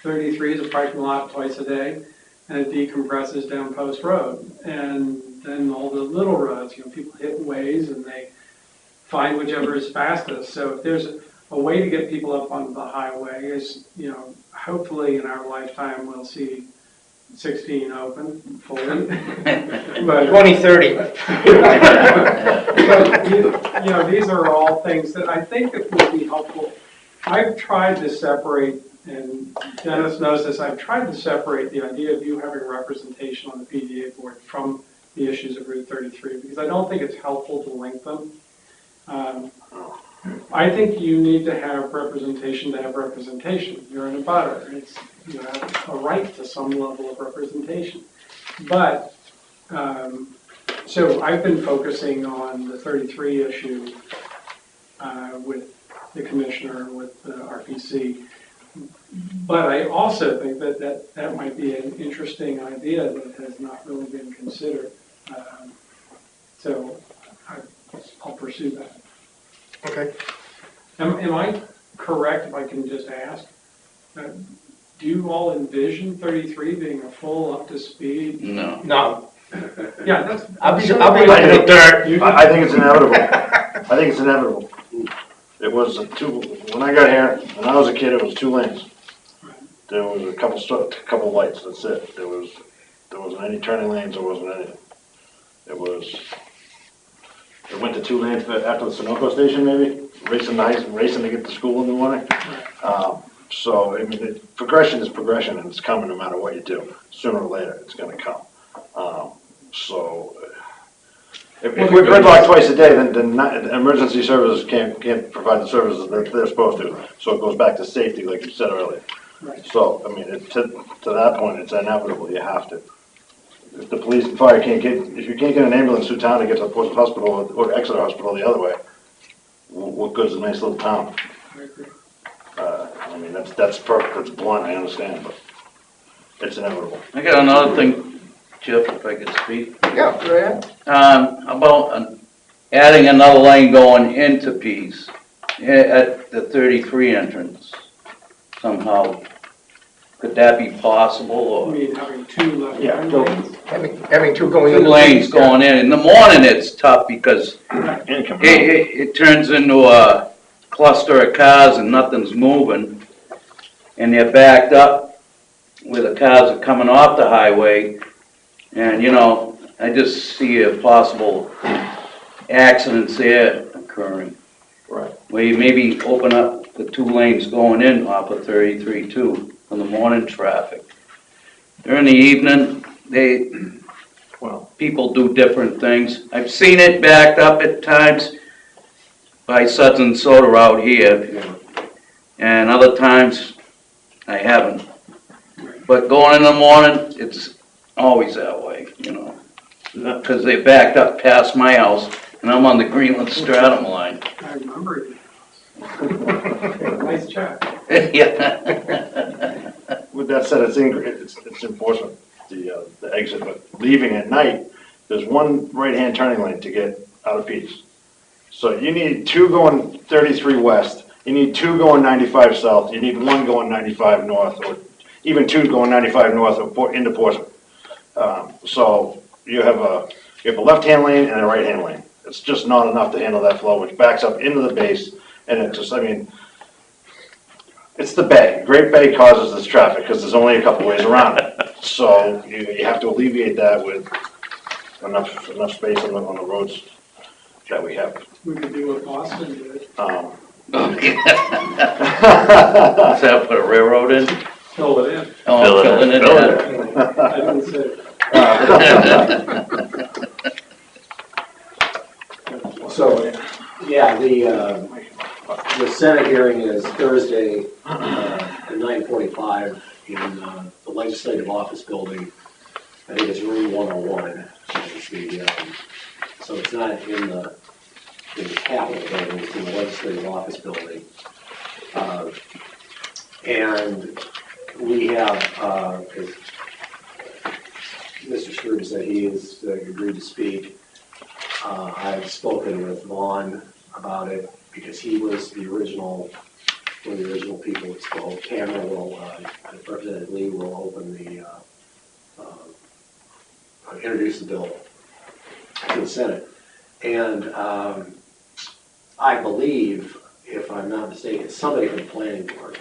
[SPEAKER 18] 33 is a parking lot twice a day, and it decompresses down Post Road. And then all the little roads, people hit ways and they find whichever is fastest. So if there's a way to get people up on the highway is, hopefully in our lifetime we'll see 16 open fully. But
[SPEAKER 1] 2030.
[SPEAKER 18] But, these are all things that I think it would be helpful. I've tried to separate, and Dennis knows this, I've tried to separate the idea of you having representation on the PDA board from the issues of Route 33, because I don't think it's helpful to link them. I think you need to have representation to have representation. You're in a butter. You have a right to some level of representation. But, so I've been focusing on the 33 issue with the commissioner, with the RPC. But I also think that might be an interesting idea that has not really been considered. So I'll pursue that.
[SPEAKER 1] Okay.
[SPEAKER 18] Am I correct, if I can just ask? Do you all envision 33 being a full up to speed?
[SPEAKER 15] No.
[SPEAKER 18] Yeah, that's.
[SPEAKER 1] I'll be
[SPEAKER 7] I think it's inevitable. I think it's inevitable. It was when I got here, when I was a kid, it was 2 lanes. There was a couple lights, that's it. There wasn't any turning lanes, there wasn't anything. It went to 2 lanes after the Sunoco station maybe, racing to get to school in the morning. So, I mean, progression is progression, and it's coming no matter what you do. Sooner or later, it's gonna come. So, if we're gridlocked twice a day, then emergency services can't provide the services that they're supposed to. So it goes back to safety, like you said earlier. So, I mean, to that point, it's inevitable, you have to. If the police and fire if you can't get an ambulance through town to get to the Portsmouth Hospital or Exeter Hospital the other way, what good is a nice little town? I mean, that's blunt, I understand, but it's inevitable.
[SPEAKER 15] I got another thing, Jeff, if I could speak.
[SPEAKER 1] Yeah, go ahead.
[SPEAKER 15] About adding another lane going into Pease at the 33 entrance somehow. Could that be possible,
[SPEAKER 18] I
[SPEAKER 15] or
[SPEAKER 18] mean, having 2 left
[SPEAKER 1] Yeah,
[SPEAKER 18] lanes.
[SPEAKER 1] having 2 going in.
[SPEAKER 15] two lanes going in? In the morning, it's tough because it turns into a cluster of cars and nothing's moving, and they're backed up where the cars are coming off the highway, and, you know, I just see a possible accidents there occurring.
[SPEAKER 6] Right.
[SPEAKER 15] Where you maybe open up the 2 lanes going in off of 33-2 for the morning traffic. During the evening, people do different things. I've seen it backed up at times by Suds and Soda out here, and other times I haven't. But going in the morning, it's always that way, you know, because they backed up past my house, and I'm on the Greenland Stratum line.
[SPEAKER 18] I remember it. Nice check.
[SPEAKER 15] Yeah.
[SPEAKER 7] With that said, it's enforcement, the exit, but leaving at night, there's 1 right-hand turning lane to get out of Pease. So you need 2 going 33 west, you need 2 going 95 south, you need 1 going 95 north, or even 2 going 95 north or into Portsmouth. So you have a left-hand lane and a right-hand lane. It's just not enough to handle that flow, which backs up into the base, and it just, I mean, it's the bay. Great Bay causes this traffic because there's only a couple ways around it. So you have to alleviate that with enough space on the roads that we have.
[SPEAKER 18] We could do what Boston did.
[SPEAKER 15] Does that put a railroad in?
[SPEAKER 18] Fill it in.
[SPEAKER 15] Oh, filling it in.
[SPEAKER 18] I didn't say.
[SPEAKER 17] So, yeah, the Senate hearing is Thursday at 9:45 in the Legislative Office Building. I think it's room 101. So it's not in the Capitol building, it's in the Legislative Office Building. And we have, as Mr. Scrooge said, he has agreed to speak. I've spoken with Vaughn about it because he was one of the original people that spoke. Cameron will, Representative Lee will open introduce the bill to the Senate. And I believe, if I'm not mistaken, somebody from the planning board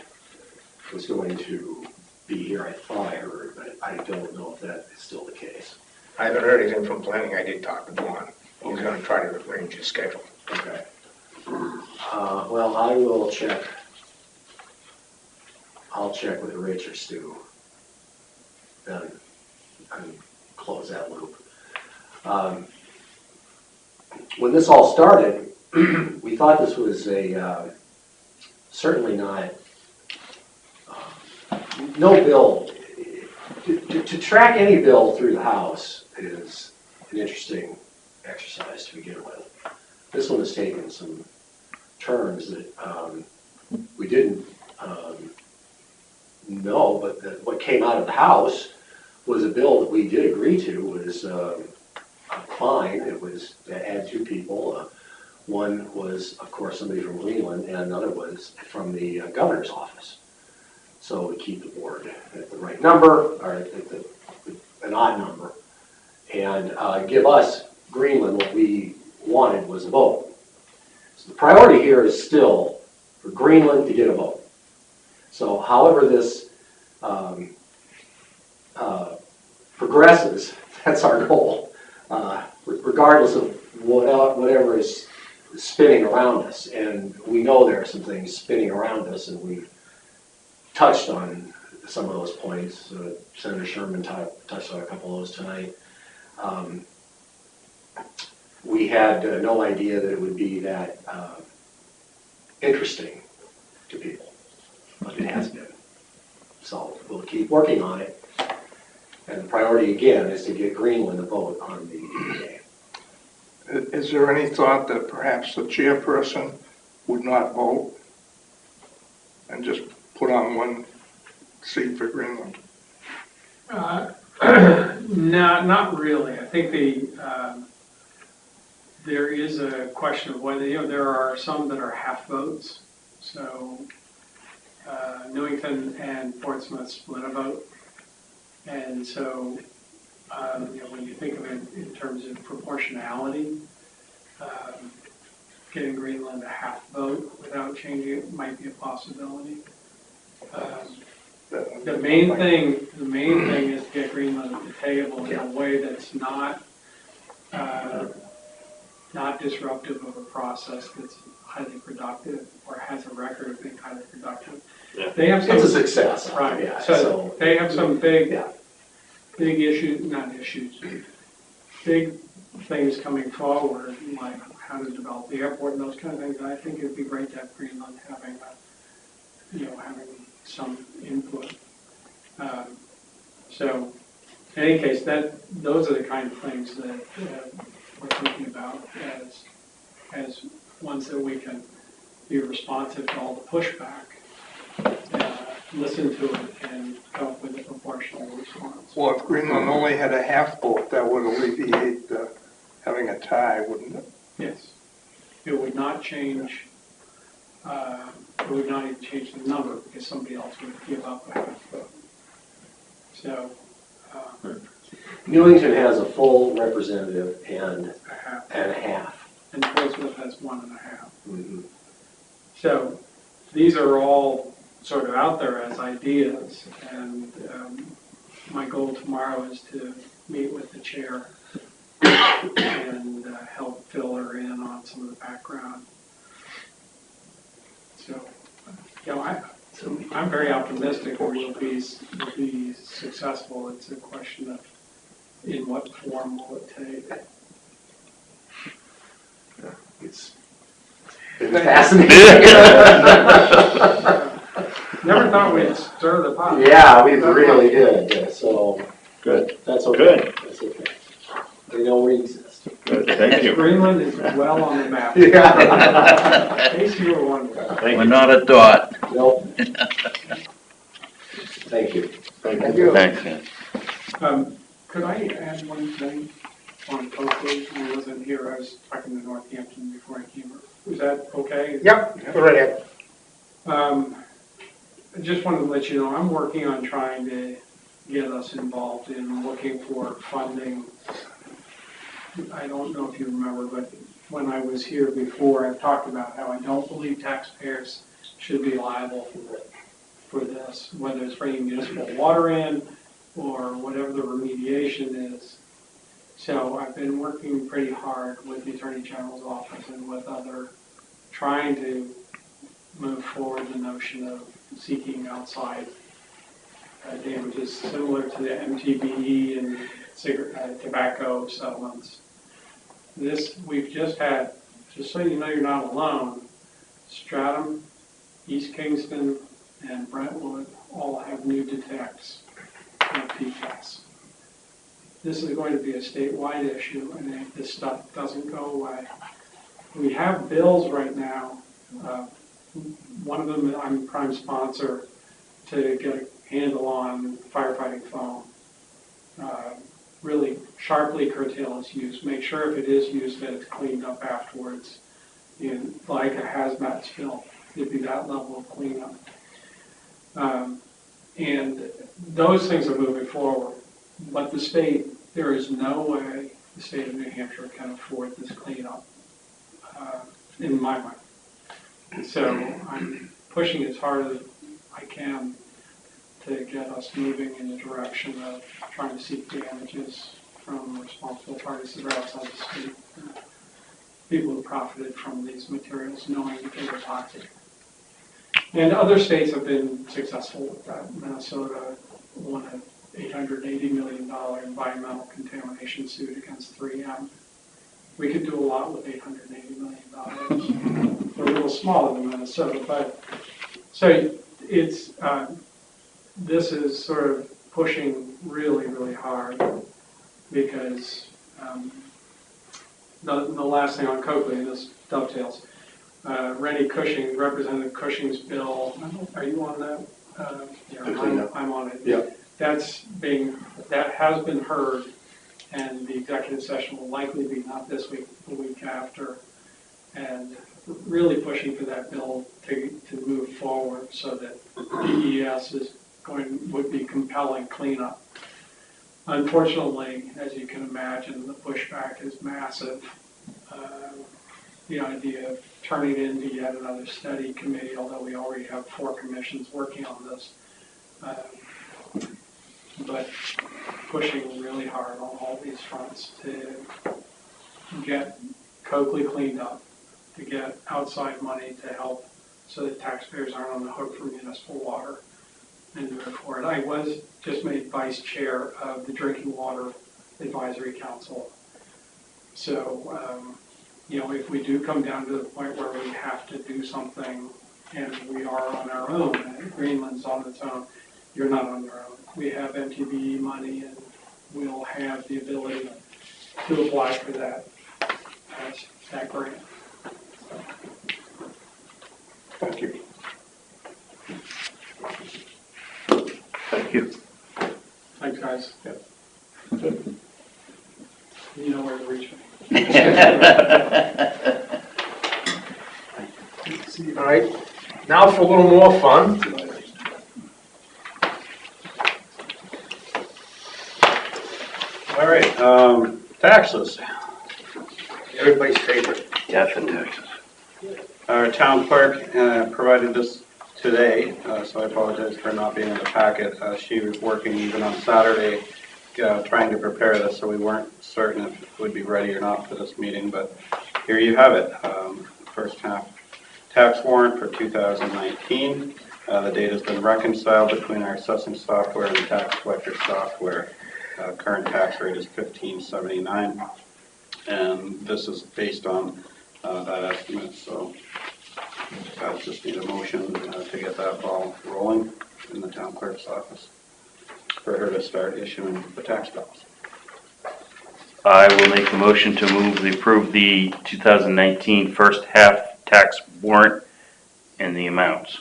[SPEAKER 17] was going to be here. I thought I heard, but I don't know if that is still the case.
[SPEAKER 1] I haven't heard anything from planning. I did talk to Vaughn. He's going to try to arrange his schedule.
[SPEAKER 17] Okay. Well, I will check. I'll check with Rich or Stu. Then and close that loop. When this all started, we thought this was certainly not no bill. To track any bill through the House is an interesting exercise to begin with. This one has taken some turns that we didn't know, but what came out of the House was a bill that we did agree to. Was fine. It was to add 2 people. One was, of course, somebody from Greenland, and another was from the governor's office. So we keep the board at the right number, or at an odd number, and give us, Greenland, what we wanted was a vote. So the priority here is still for Greenland to get a vote. So however this progresses, that's our goal, regardless of whatever is spinning around us. And we know there are some things spinning around us, and we've touched on some of those points. Senator Sherman touched on a couple of those tonight. We had no idea that it would be that interesting to people, but it has been. So we'll keep working on it. And the priority, again, is to get Greenland to vote on the EPA.
[SPEAKER 2] Is there any thought that perhaps the chairperson would not vote and just put on one seat for Greenland?
[SPEAKER 18] No, not really. I think there is a question of whether, there are some that are half votes. So Newington and Portsmouth split a vote. And so, when you think of it in terms of proportionality, getting Greenland a half vote without changing it might be a possibility. The main thing is to get Greenland at the table in a way that's not disruptive of a process that's highly productive or has a record of being highly productive.
[SPEAKER 17] Yeah.
[SPEAKER 18] They have some,
[SPEAKER 17] it's a success.
[SPEAKER 18] Right.
[SPEAKER 17] Yeah,
[SPEAKER 18] so they have some big issues, not issues, big things coming forward, like how to develop the airport and those kind of things. I think it'd be great to have Greenland having some input. So, in any case, those are the kind of things that we're thinking about as ones that we can be responsive to all the pushback, listen to it, and come up with a proportional response.
[SPEAKER 2] Well, if Greenland only had a half vote, that would alleviate having a tie, wouldn't it?
[SPEAKER 18] Yes. It would not change, it would not even change the number because somebody else would give up a half vote. So,
[SPEAKER 17] Newington has a full representative and a half.
[SPEAKER 18] And Portsmouth has 1.5.
[SPEAKER 17] Mm-hmm.
[SPEAKER 18] So these are all sort of out there as ideas, and my goal tomorrow is to meet with the chair and help fill her in on some of the background. So, I'm very optimistic we'll be successful. It's a question of in what form will it take.
[SPEAKER 17] It's been fascinating.
[SPEAKER 18] Never thought we'd stir the pot.
[SPEAKER 17] Yeah, we really did. Yeah, so
[SPEAKER 16] good.
[SPEAKER 17] That's okay.
[SPEAKER 16] Good.
[SPEAKER 17] That's okay. They know we exist.
[SPEAKER 16] Good. Thank you.
[SPEAKER 18] Greenland is well on the map.
[SPEAKER 17] Yeah.
[SPEAKER 18] In case you were wondering.
[SPEAKER 15] We're not a dot.
[SPEAKER 17] Nope. Thank you.
[SPEAKER 16] Thank you.
[SPEAKER 15] Thanks.
[SPEAKER 18] Could I add one thing on Coakley? I wasn't here. I was talking to Northampton before I came. Was that okay?
[SPEAKER 1] Yep, go right ahead.
[SPEAKER 18] I just wanted to let you know I'm working on trying to get us involved in looking for funding. I don't know if you remember, but when I was here before, I talked about how I don't believe taxpayers should be liable for this, whether it's bringing municipal water in or whatever the remediation is. So I've been working pretty hard with the Attorney General's office and with trying to move forward the notion of seeking outside damages similar to the MTBE and tobacco settlements. We've just had, just so you know you're not alone, Stratham, East Kingston, and Brentwood all have new detects of PFAS. This is going to be a statewide issue, and if this stuff doesn't go away, we have bills right now. One of them, I'm prime sponsor to get a handle on firefighting foam. Really sharply curtail its use. Make sure if it is used that it's cleaned up afterwards. Like a hazmat spill, it'd be that level of cleanup. And those things are moving forward. But the state, there is no way the state of New Hampshire can afford this cleanup, in my mind. So I'm pushing as hard as I can to get us moving in the direction of trying to seek damages from responsible parties that are outside the state. People who profited from these materials knowing that they were toxic. And other states have been successful with that. Minnesota won an $880 million environmental contamination suit against 3M. We could do a lot with $880 million. We're a little smaller than Minnesota, but so it's this is sort of pushing really, really hard because the last thing on Coakley, and this dovetails, Rennie Cushing, Representative Cushing's bill, are you on that? Yeah, I'm on it.
[SPEAKER 17] Yeah.
[SPEAKER 18] That has been heard, and the executive session will likely be not this week, the week after, and really pushing for that bill to move forward so that DES would be compelling cleanup. Unfortunately, as you can imagine, the pushback is massive. The idea of turning it into yet another study committee, although we already have 4 commissions working on this, but pushing really hard on all these fronts to get Coakley cleaned up, to get outside money to help so that taxpayers aren't on the hook for municipal water and do it for it. I was just made vice chair of the Drinking Water Advisory Council. So, if we do come down to the point where we have to do something and we are on our own, and Greenland's on its own, you're not on your own. We have MTBE money and we'll have the ability to apply for that grant.
[SPEAKER 1] Thank you.
[SPEAKER 3] Thank you.
[SPEAKER 18] Thanks, guys.
[SPEAKER 1] Yep.
[SPEAKER 18] You know where to reach me.
[SPEAKER 1] All right, now for a little more fun.
[SPEAKER 6] All right, taxes.
[SPEAKER 1] Everybody's favorite.
[SPEAKER 3] Death and taxes.
[SPEAKER 6] Our town clerk provided this today, so I apologize for not being in the packet. She was working even on Saturday trying to prepare this, so we weren't certain if it would be ready or not for this meeting, but here you have it. First half tax warrant for 2019. The data has been reconciled between our assessing software and the tax collector software. Current tax rate is $15.79, and this is based on that estimate, so I just need a motion to get that ball rolling in the town clerk's office for her to start issuing the tax bills.
[SPEAKER 3] I will make the motion to approve the 2019 first half tax warrant and the amounts.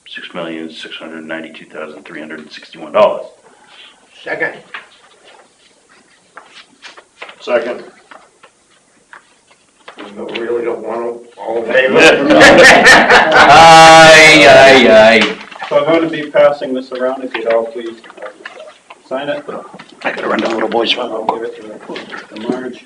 [SPEAKER 3] $6,692,361.
[SPEAKER 1] Second.
[SPEAKER 16] Second.
[SPEAKER 1] No, we really don't want to, all in favor?
[SPEAKER 3] Aye.
[SPEAKER 6] So I'm going to be passing this around, if you'd all please sign it.
[SPEAKER 3] I gotta run to little boy's phone.
[SPEAKER 6] I'll give it to Marge.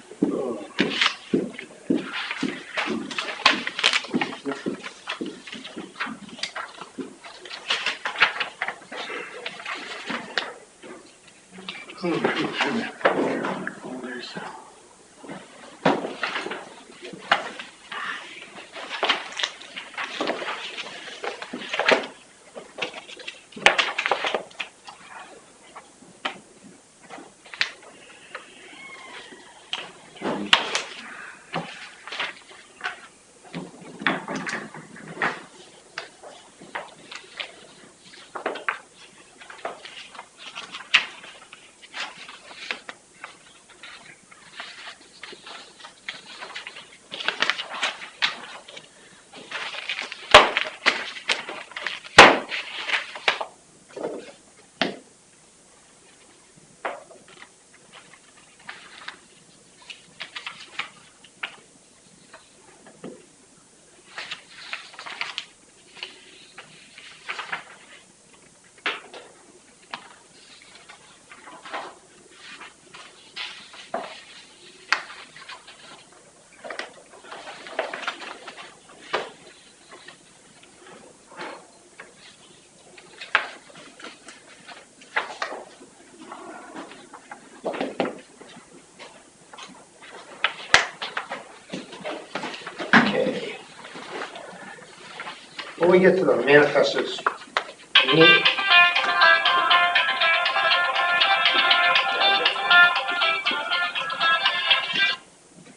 [SPEAKER 1] we get to the manifests,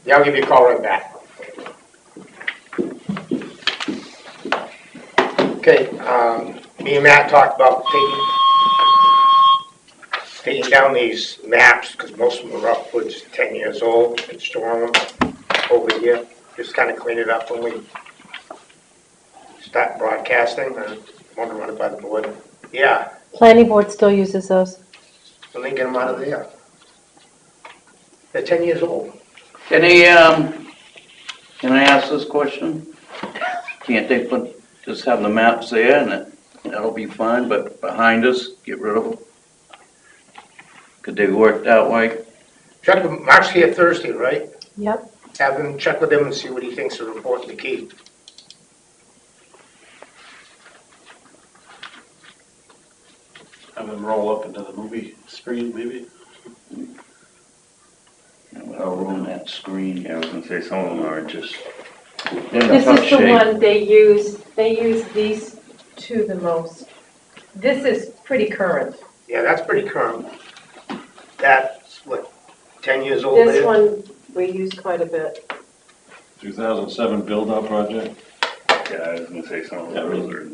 [SPEAKER 1] yeah, I'll give you a call right back. Okay, me and Matt talked about taking down these maps, because most of them are upwards 10 years old, and storing them over here. Just kind of clean it up when we start broadcasting. I want to run it by the board. Yeah,
[SPEAKER 9] Planning board still uses those.
[SPEAKER 1] when they get them out of there. They're 10 years old.
[SPEAKER 15] Can I ask this question? Can't they just have the maps there and that'll be fine, but behind us, get rid of them? Could they work that way?
[SPEAKER 1] Check with Mark's here Thursday, right?
[SPEAKER 9] Yep.
[SPEAKER 1] Have him check with him and see what he thinks are important to keep.
[SPEAKER 6] Have them roll up into the movie screen, maybe?
[SPEAKER 15] I'll ruin that screen.
[SPEAKER 3] Yeah, I was gonna say, some of them are just,
[SPEAKER 9] This is the one they use these two the most. This is pretty current.
[SPEAKER 1] Yeah, that's pretty current. That's, what, 10 years old
[SPEAKER 9] This
[SPEAKER 1] there?
[SPEAKER 9] one we use quite a bit.
[SPEAKER 7] 2007 build-out project.
[SPEAKER 3] yeah, I was gonna say some of those are.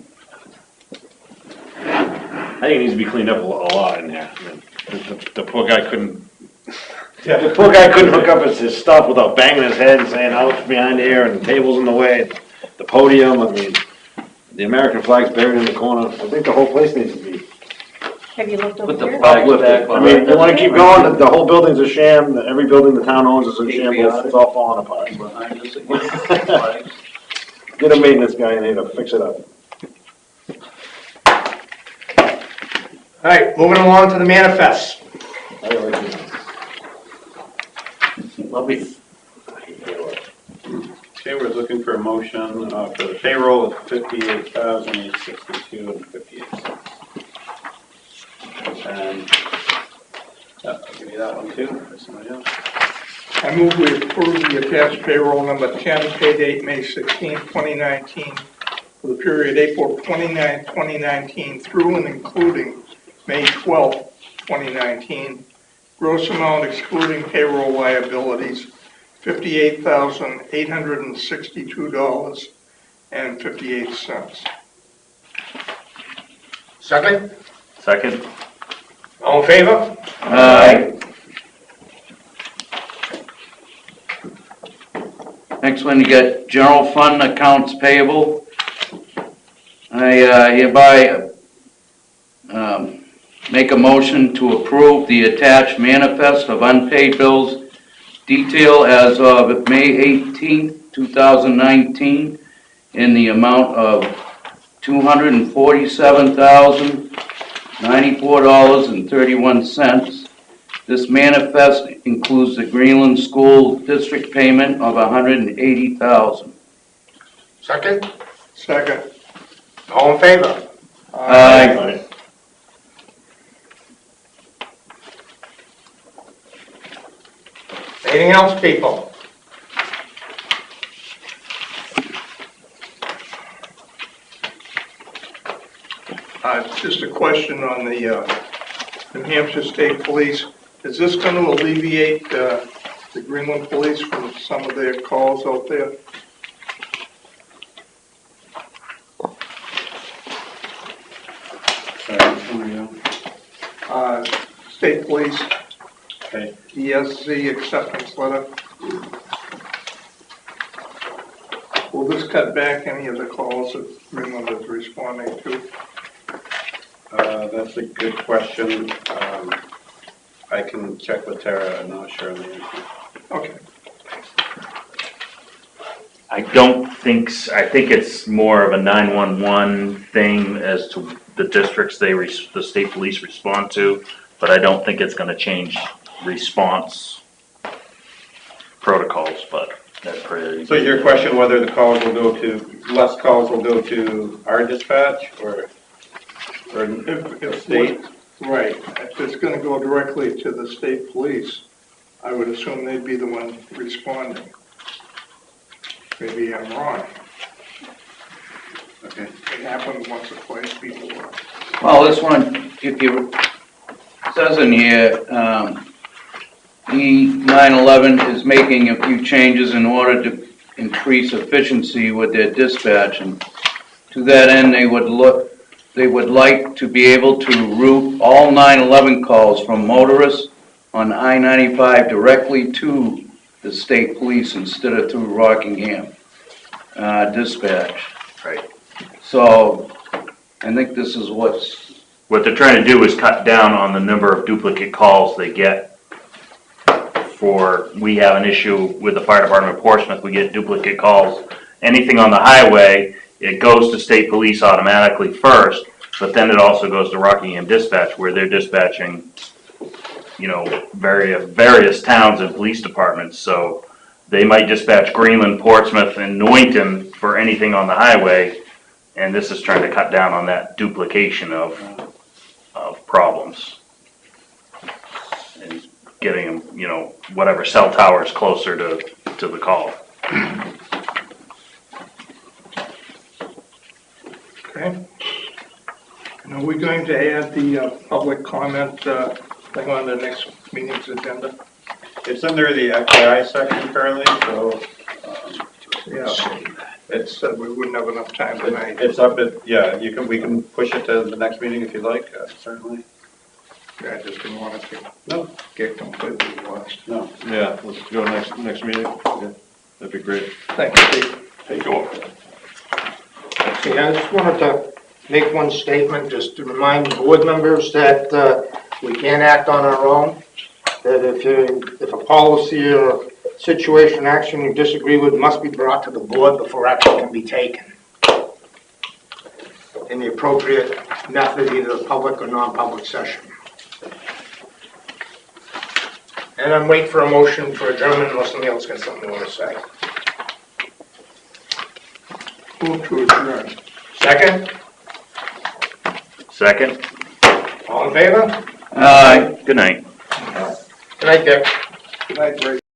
[SPEAKER 7] I think it needs to be cleaned up a lot in there. I mean, the poor guy couldn't, the poor guy couldn't hook up his stuff without banging his head and saying, ouch, behind here, and the table's in the way, the podium, I mean, the American flag's buried in the corner. I think the whole place needs to be.
[SPEAKER 9] Have you looked over
[SPEAKER 15] Put the
[SPEAKER 9] here?
[SPEAKER 15] flag back.
[SPEAKER 7] I mean, you wanna keep going, the whole building's a sham, every building the town owns is a shambles, it's all falling apart.
[SPEAKER 15] Behind us again.
[SPEAKER 7] Get a maintenance guy in here to fix it up.
[SPEAKER 1] All right, moving along to the manifests.
[SPEAKER 7] I like it.
[SPEAKER 15] Lovely.
[SPEAKER 6] Okay, we're looking for a motion for the payroll of $58,862.58. And I'll give you that one too, for somebody else.
[SPEAKER 2] I move we approve the attached payroll number 10, pay date May 16, 2019, for the period April 29, 2019 through and including May 12, 2019. Gross amount excluding payroll liabilities, $58,862.58.
[SPEAKER 1] Second?
[SPEAKER 3] Second?
[SPEAKER 1] All in favor?
[SPEAKER 15] Aye. Next one, you got general fund accounts payable. I hereby make a motion to approve the attached manifest of unpaid bills detail as of May 18th, 2019, in the amount of $247,094.31. This manifest includes the Greenland School District payment of $180,000.
[SPEAKER 1] Second?
[SPEAKER 2] Second.
[SPEAKER 1] All in favor?
[SPEAKER 15] Aye.
[SPEAKER 1] Anything else, people?
[SPEAKER 2] Just a question on the New Hampshire State Police. Is this going to alleviate the Greenland Police from some of their calls out there? State Police,
[SPEAKER 6] Okay.
[SPEAKER 2] ESC acceptance letter. Will this cut back any of the calls that Greenland is responding to?
[SPEAKER 6] That's a good question. I can check with Tara, I'm not sure on the answer.
[SPEAKER 2] Okay.
[SPEAKER 3] I don't think, I think it's more of a 911 thing as to the districts the state police respond to, but I don't think it's gonna change response protocols, but that's pretty.
[SPEAKER 6] So is your question whether the calls will go to, less calls will go to our dispatch or the state?
[SPEAKER 2] Right, if it's gonna go directly to the state police, I would assume they'd be the one responding. Maybe I'm wrong.
[SPEAKER 6] Okay.
[SPEAKER 2] happens once or twice before.
[SPEAKER 15] Well, this one, if you, says in here, E911 is making a few changes in order to increase efficiency with their dispatch, and to that end, they would like to be able to route all 911 calls from motorists on I-95 directly to the state police instead of through Rockingham dispatch.
[SPEAKER 3] Right.
[SPEAKER 15] So, I think this is
[SPEAKER 3] What they're trying to do is cut down on the number of duplicate calls they get. We have an issue with the fire department of Portsmouth, we get duplicate calls. Anything on the highway, it goes to state police automatically first, but then it also goes to Rockingham Dispatch, where they're dispatching, various towns and police departments. So they might dispatch Greenland, Portsmouth, and Newington for anything on the highway, and this is trying to cut down on that duplication of problems. And getting them, whatever cell towers closer to the call.
[SPEAKER 2] Okay. And are we going to add the public comment thing on the next meeting's agenda?
[SPEAKER 6] It's under the FYI section currently, so
[SPEAKER 2] Yeah. It said we wouldn't have enough time tonight.
[SPEAKER 6] it's up at, we can push it to the next meeting if you'd like, certainly.
[SPEAKER 2] Yeah, I just didn't want it to
[SPEAKER 6] No.
[SPEAKER 2] get completely lost.
[SPEAKER 6] No.
[SPEAKER 7] Yeah, let's go next meeting. Yeah, that'd be great.
[SPEAKER 2] Thank you, Steve.
[SPEAKER 6] Thank you.
[SPEAKER 1] Okay, I just wanted to make one statement, just to remind board members that we can't act on our own. That if a policy or situation action you disagree with must be brought to the board before action can be taken. In the appropriate method, either a public or non-public session. And I'm waiting for a motion for adjournment unless somebody else got something they want to say.
[SPEAKER 2] Move to adjourn.
[SPEAKER 1] Second?
[SPEAKER 3] Second?
[SPEAKER 1] All in favor?
[SPEAKER 15] Aye.
[SPEAKER 3] Good night.
[SPEAKER 1] Good night, Dick.
[SPEAKER 2] Good night, Ray.